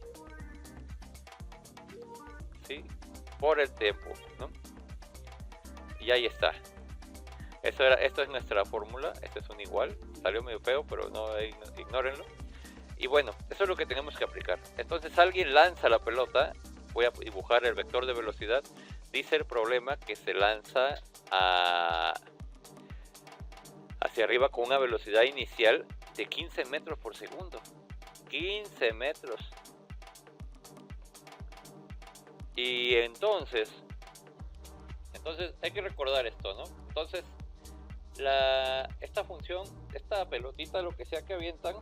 ¿sí? Por el tiempo, ¿no? Y ahí está. Esto es nuestra fórmula. Esto es un igual. Salió medio feo, pero no, ignórenlo. Y bueno, eso es lo que tenemos que aplicar. Entonces alguien lanza la pelota. Voy a dibujar el vector de velocidad. dice el problema que se lanza hacia arriba con una velocidad inicial de 15 metros por segundo. 15 metros. Y entonces hay que recordar esto, ¿no? Entonces, esta función, esta pelotita, lo que sea que avientan,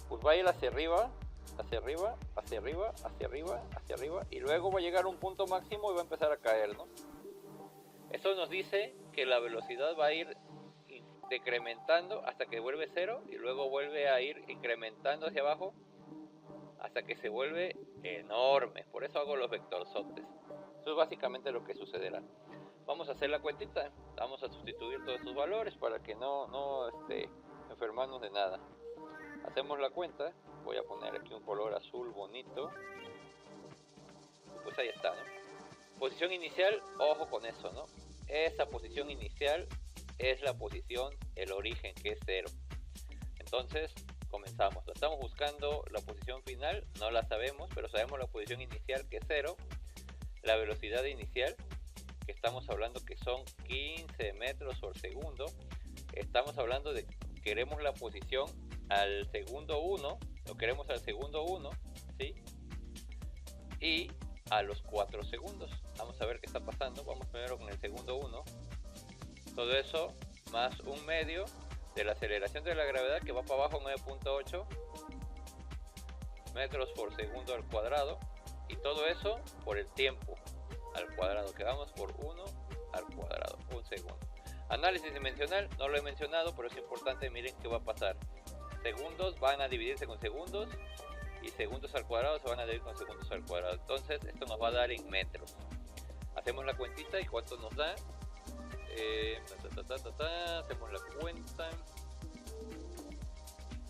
pues va a ir hacia arriba, hacia arriba, hacia arriba, hacia arriba, hacia arriba, y luego va a llegar a un punto máximo y va a empezar a caer, ¿no? Eso nos dice que la velocidad va a ir decrementando hasta que vuelve cero, y luego vuelve a ir incrementando hacia abajo hasta que se vuelve enorme. Por eso hago los vectorzotes. Eso es básicamente lo que sucederá. Vamos a hacer la cuentita. Vamos a sustituir todos estos valores para que no enfermarnos de nada. Hacemos la cuenta. Voy a poner aquí un color azul bonito. Pues ahí está, ¿no? Posición inicial, ojo con eso, ¿no? Esa posición inicial es la posición, el origen, que es 0. Entonces, comenzamos. Estamos buscando la posición final, no la sabemos, pero sabemos la posición inicial, que es 0. La velocidad inicial, que estamos hablando que son 15 metros por segundo. Estamos hablando de que queremos la posición al segundo 1, lo queremos al segundo 1, ¿sí? Y a los 4 segundos. Vamos a ver qué está pasando. Vamos primero con el segundo 1. Todo eso más un medio de la aceleración de la gravedad, que va para abajo 9.8 metros por segundo al cuadrado, y todo eso por el tiempo al cuadrado, que vamos por 1 al cuadrado, un segundo. Análisis dimensional, no lo he mencionado, pero es importante. Miren qué va a pasar. Segundos van a dividirse con segundos, y segundos al cuadrado se van a dividir con segundos al cuadrado. Entonces esto nos va a dar en metros. Hacemos la cuentita y cuánto nos da. Hacemos la cuenta.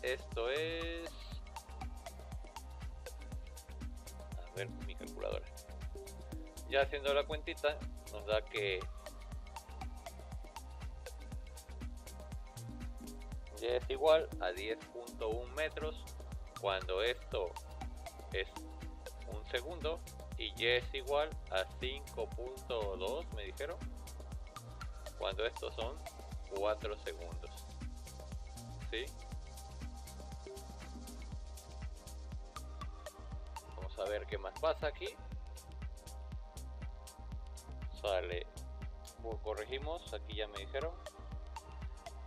Esto es, a ver, mi calculadora. Ya haciendo la cuentita nos da que y es igual a 10.1 metros cuando esto es un segundo, y y es igual a 5.2, me dijeron, cuando estos son 4 segundos. ¿Sí? Vamos a ver qué más pasa aquí. Sale, corregimos, aquí ya me dijeron,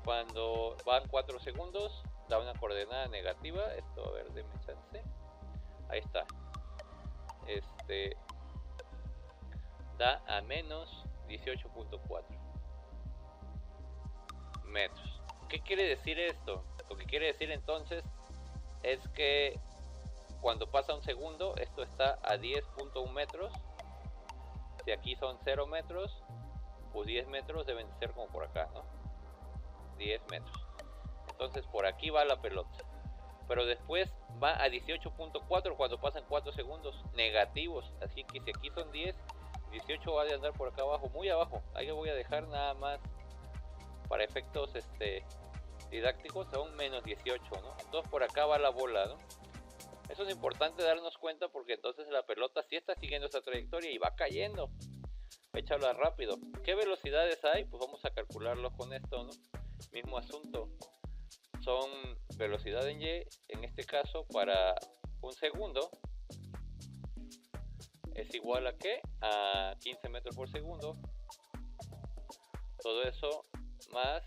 cuando van 4 segundos da una coordenada negativa. Esto, a ver, denme chance. Ahí está. Da a menos 18.4 metros. ¿Qué quiere decir esto? Lo que quiere decir entonces es que cuando pasa un segundo, esto está a 10.1 metros. Si aquí son 0 metros, pues 10 metros deben ser como por acá, ¿no? 10 metros. Entonces por aquí va la pelota. Pero después va a 18.4 cuando pasan 4 segundos negativos. Así que si aquí son 10, 18 va a andar por acá abajo, muy abajo. Ahí lo voy a dejar nada más para efectos didácticos, son menos 18, ¿no? Entonces por acá va la bola, ¿no? Eso es importante darnos cuenta, porque entonces la pelota sí está siguiendo esa trayectoria y va cayendo. Échala rápido. ¿Qué velocidades hay? Pues vamos a calcularlo con esto, ¿no? Mismo asunto. Son velocidad en y, en este caso para un segundo es igual a ¿qué? A 15 metros por segundo. Todo eso más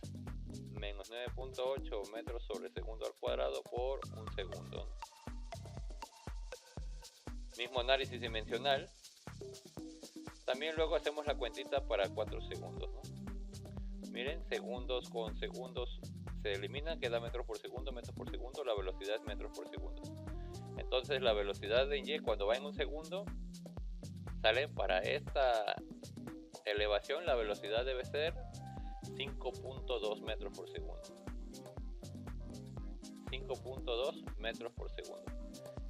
menos 9.8 metros sobre segundo al cuadrado por un segundo. Mismo análisis dimensional. También luego hacemos la cuentita para 4 segundos, ¿no? Miren, segundos con segundos se eliminan, queda metros por segundo, la velocidad es metros por segundo. Entonces la velocidad de y cuando va en un segundo, sale para esta elevación, la velocidad debe ser 5.2 metros por segundo. 5.2 metros por segundo.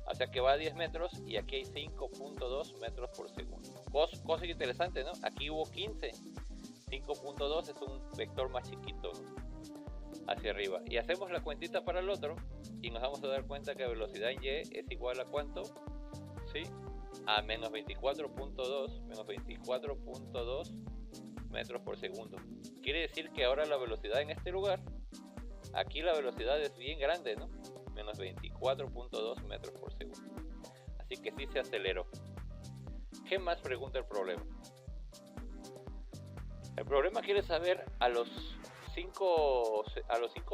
O sea que va a 10 metros y aquí hay 5.2 metros por segundo. Cosa interesante, ¿no? Aquí hubo 15. 5.2 es un vector más chiquito, ¿no? Hacia arriba. Y hacemos la cuentita para el otro y nos vamos a dar cuenta que la velocidad en y es igual a ¿cuánto? ¿Sí? a menos 24.2 metros por segundo. Quiere decir que ahora la velocidad en este lugar, aquí la velocidad es bien grande, ¿no? Menos 24.2 metros por segundo. Así que sí se aceleró. ¿Qué más pregunta el problema? El problema quiere saber a los 5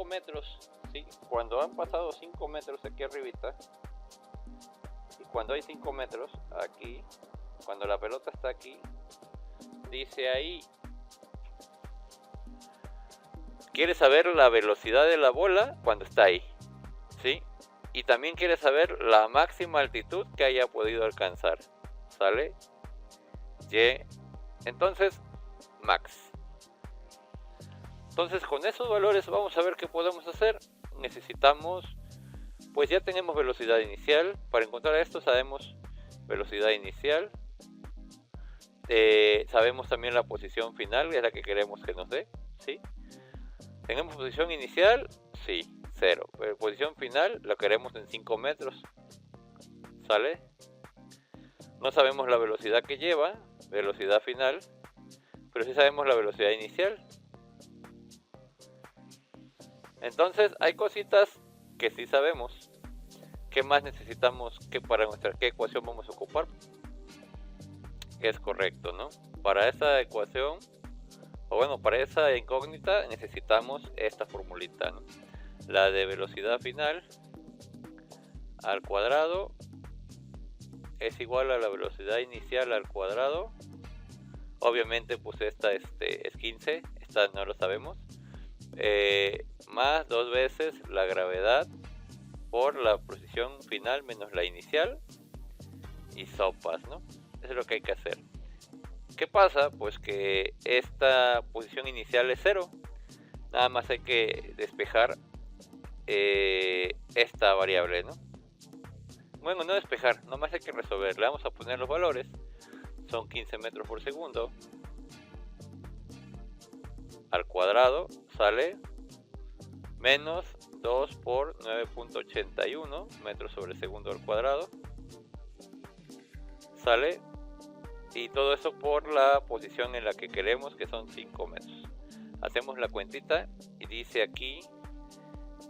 metros, ¿sí? Cuando han pasado 5 metros aquí arribita, y cuando hay 5 metros aquí, cuando la pelota está aquí, dice ahí, quiere saber la velocidad de la bola cuando está ahí, ¿sí? Y también quiere saber la máxima altitud que haya podido alcanzar, ¿sale? Y entonces, max. Entonces con esos valores vamos a ver qué podemos hacer. Necesitamos, pues ya tenemos velocidad inicial. Para encontrar esto sabemos velocidad inicial. Sabemos también la posición final, que es la que queremos que nos dé, ¿sí? ¿Tenemos posición inicial? Sí, 0. Pero posición final la queremos en 5 metros, ¿sale? No sabemos la velocidad que lleva, velocidad final, pero sí sabemos la velocidad inicial. Entonces hay cositas que sí sabemos. ¿Qué más necesitamos? ¿Qué ecuación vamos a ocupar? Es correcto, ¿no? Para esa ecuación, o bueno, para esa incógnita necesitamos esta formulita, ¿no? La de velocidad final al cuadrado es igual a la velocidad inicial al cuadrado. Obviamente pues esta es 15, esta no lo sabemos. Más 2 veces la gravedad por la posición final menos la inicial y sopas, ¿no? Eso es lo que hay que hacer. ¿Qué pasa? Pues que esta posición inicial es 0. Nada más hay que despejar esta variable, ¿no? Bueno, no despejar, nada más hay que resolver. Le vamos a poner los valores. Son 15 metros por segundo al cuadrado, sale menos 2 por 9.81 metros sobre segundo al cuadrado, sale, y todo eso por la posición en la que queremos, que son 5 metros. Hacemos la cuentita y dice aquí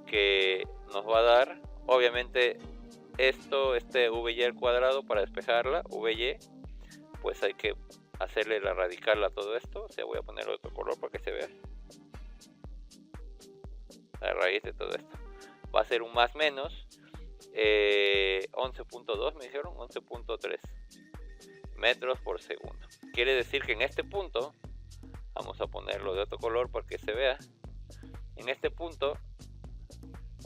que nos va a dar, obviamente esto, VY al cuadrado, para despejarla, VY, pues hay que hacerle la radical a todo esto. O sea, voy a poner otro color para que se vea la raíz de todo esto. Va a ser un más menos 11.2, me dijeron 11.3 metros por segundo. Quiere decir que en este punto, vamos a ponerlo de otro color para que se vea, en este punto,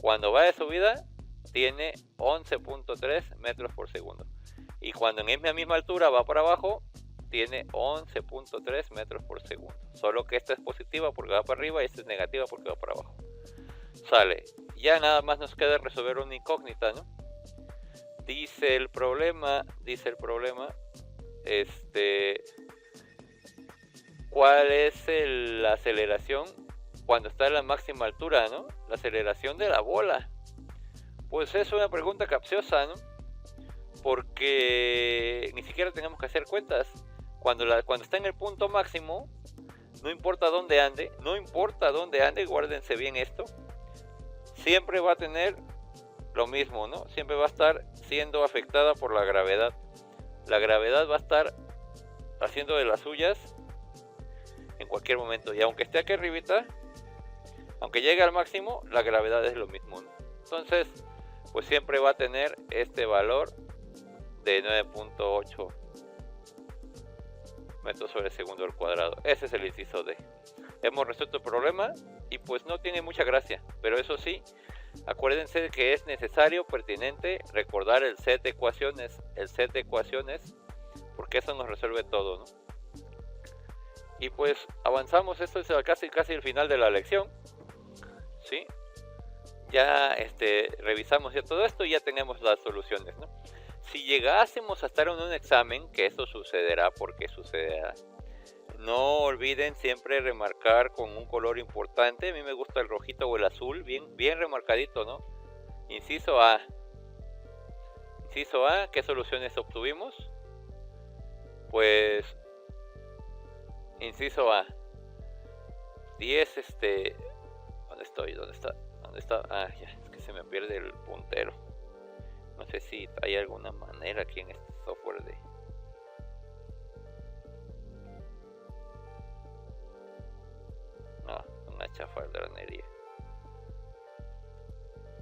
cuando va de subida tiene 11.3 metros por segundo, y cuando en esa misma altura va para abajo tiene 11.3 metros por segundo. Solo que esta es positiva porque va para arriba y esta es negativa porque va para abajo. Sale. Ya nada más nos queda resolver una incógnita, ¿no? Dice el problema, ¿cuál es la aceleración cuando está en la máxima altura, ¿no? La aceleración de la bola. Pues es una pregunta capciosa, ¿no? Porque ni siquiera tenemos que hacer cuentas. Cuando está en el punto máximo, no importa dónde ande, guárdense bien esto, siempre va a tener lo mismo, ¿no? Siempre va a estar siendo afectada por la gravedad. La gravedad va a estar haciendo de las suyas en cualquier momento. Y aunque esté aquí arribita, aunque llegue al máximo, la gravedad es lo mismo, ¿no? Entonces, pues siempre va a tener este valor de 9.8 metros sobre segundo al cuadrado. Ese es el inciso D. Hemos resuelto el problema y pues no tiene mucha gracia, pero eso sí, acuérdense que es necesario, pertinente, recordar el set de ecuaciones, porque eso nos resuelve todo, ¿no? Y pues avanzamos, esto es casi el final de la lección, ¿sí? Ya revisamos ya todo esto y ya tenemos las soluciones, ¿no? Si llegásemos a estar en un examen, que esto sucederá porque sucederá, no olviden siempre remarcar con un color importante. A mí me gusta el rojito o el azul, bien remarcadito, ¿no? Inciso A, ¿qué soluciones obtuvimos? Pues, inciso A, 10, ¿dónde estoy? ¿Dónde está? ¿Dónde está? Ah, ya, es que se me pierde el puntero. No sé si hay alguna manera aquí en este software de... No, una chafaldranería.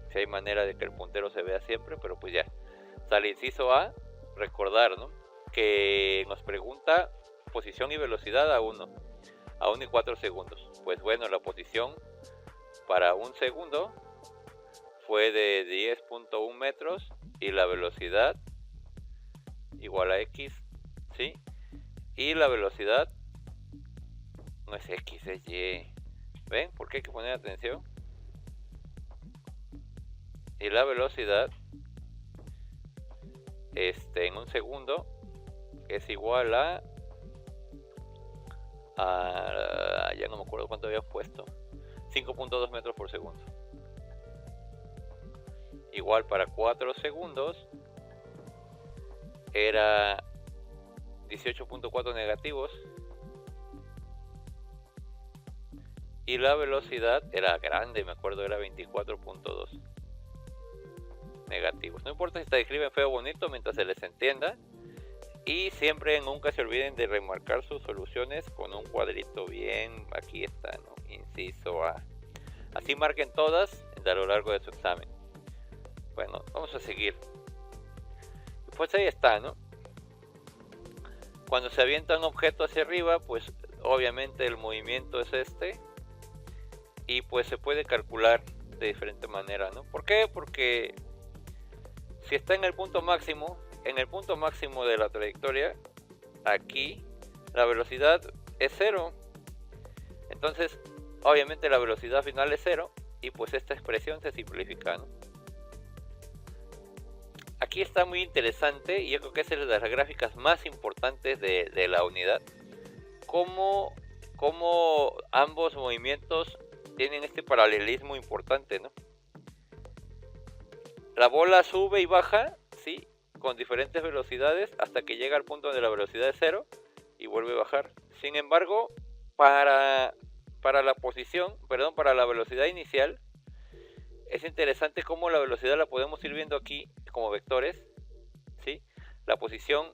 Si hay manera de que el puntero se vea siempre, pero pues ya. Sale inciso A, recordar, ¿no? Que nos pregunta posición y velocidad a 1 y 4 segundos. Pues bueno, la posición para un segundo fue de 10.1 metros y la velocidad igual a x, ¿sí? Y la velocidad no es x, es y. ¿Ven? ¿Por qué hay que poner atención? Y la velocidad en un segundo es igual a ya no me acuerdo cuánto había puesto, 5.2 metros por segundo. Igual para 4 segundos era 18.4 negativos y la velocidad era grande, me acuerdo, era 24.2 negativos. No importa si se escriben feo o bonito, mientras se les entienda. Y siempre nunca se olviden de remarcar sus soluciones con un cuadrito bien. Aquí está, ¿no? Inciso A. Así marquen todas a lo largo de su examen. Bueno, vamos a seguir. Pues ahí está, ¿no? Cuando se avienta un objeto hacia arriba, pues obviamente el movimiento es este. Y pues se puede calcular de diferente manera, ¿no? ¿Por qué? Porque si está en el punto máximo de la trayectoria, aquí la velocidad es 0. Entonces, obviamente la velocidad final es 0 y pues esta expresión se simplifica, ¿no? Aquí está muy interesante y yo creo que es de las gráficas más importantes de la unidad. Cómo ambos movimientos tienen este paralelismo importante, ¿no? La bola sube y baja, ¿sí? Con diferentes velocidades hasta que llega al punto donde la velocidad es 0 y vuelve a bajar. Sin embargo, para la velocidad inicial, es interesante cómo la velocidad la podemos ir viendo aquí como vectores, ¿sí? La posición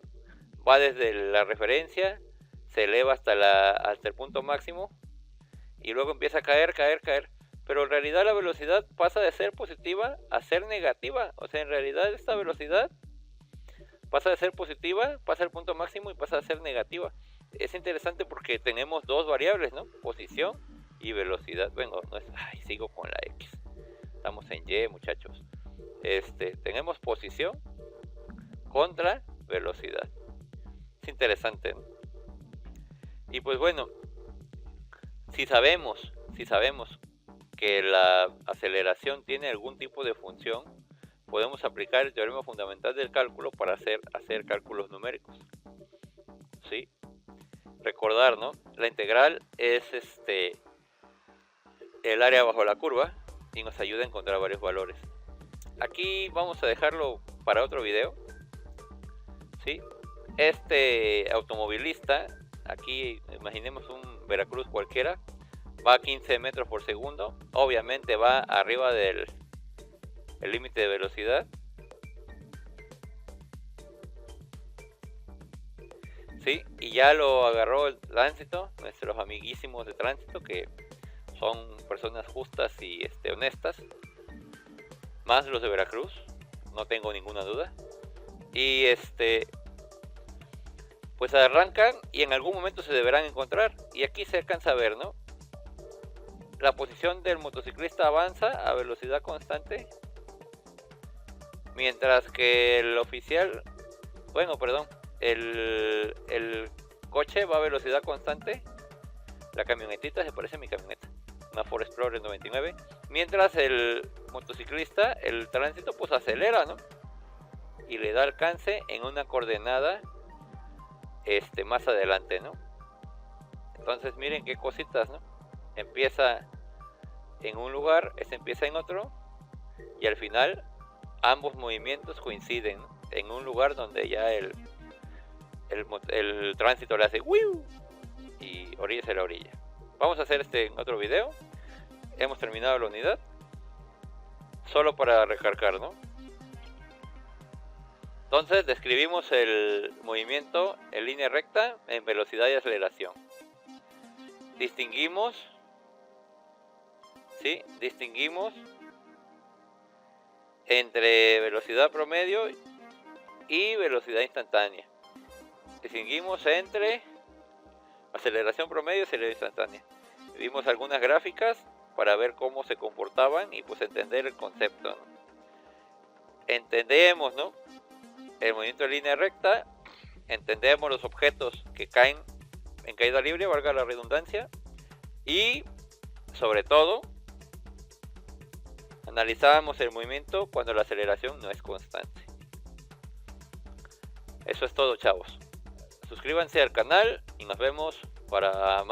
va desde la referencia, se eleva hasta el punto máximo y luego empieza a caer. Pero en realidad la velocidad pasa de ser positiva a ser negativa. O sea, en realidad esta velocidad pasa de ser positiva, pasa al punto máximo y pasa a ser negativa. Es interesante porque tenemos dos variables, ¿no? Posición y velocidad. Bueno, no es, sigo con la X. Estamos en Y, muchachos. Tenemos posición contra velocidad. Es interesante, ¿no? Y pues bueno, si sabemos que la aceleración tiene algún tipo de función, podemos aplicar el teorema fundamental del cálculo para hacer cálculos numéricos, ¿sí? Recordar, ¿no? La integral es el área bajo la curva y nos ayuda a encontrar varios valores. Aquí vamos a dejarlo para otro video, ¿sí? Este automovilista, aquí imaginemos un Veracruz cualquiera, va a 15 metros por segundo, obviamente va arriba del límite de velocidad, ¿sí? Y ya lo agarró el tránsito, nuestros amiguísimos de tránsito, que son personas justas y honestas, más los de Veracruz, no tengo ninguna duda. Y pues arrancan y en algún momento se deberán encontrar, y aquí se alcanza a ver, ¿no? La posición del motociclista avanza a velocidad constante, mientras que el oficial, el coche va a velocidad constante. La camionetita se parece a mi camioneta, una Ford Explorer 99, mientras el motociclista, el tránsito, pues acelera, ¿no? Y le da alcance en una coordenada más adelante, ¿no? Entonces miren qué cositas, ¿no? Empieza en un lugar, empieza en otro, y al final ambos movimientos coinciden, ¿no? En un lugar donde ya el tránsito le hace ¡wiu! Y orillas a la orilla. Vamos a hacer en otro video. Hemos terminado la unidad. Solo para recargar, ¿no? Entonces describimos el movimiento en línea recta en velocidad y aceleración. Distinguimos entre velocidad promedio y velocidad instantánea. Distinguimos entre aceleración promedio y aceleración instantánea. Vimos algunas gráficas para ver cómo se comportaban y pues entender el concepto, ¿no? Entendemos, ¿no?, el movimiento en línea recta, entendemos los objetos que caen en caída libre, valga la redundancia, y sobre todo analizamos el movimiento cuando la aceleración no es constante. Eso es todo, chavos. Suscríbanse al canal y nos vemos para más.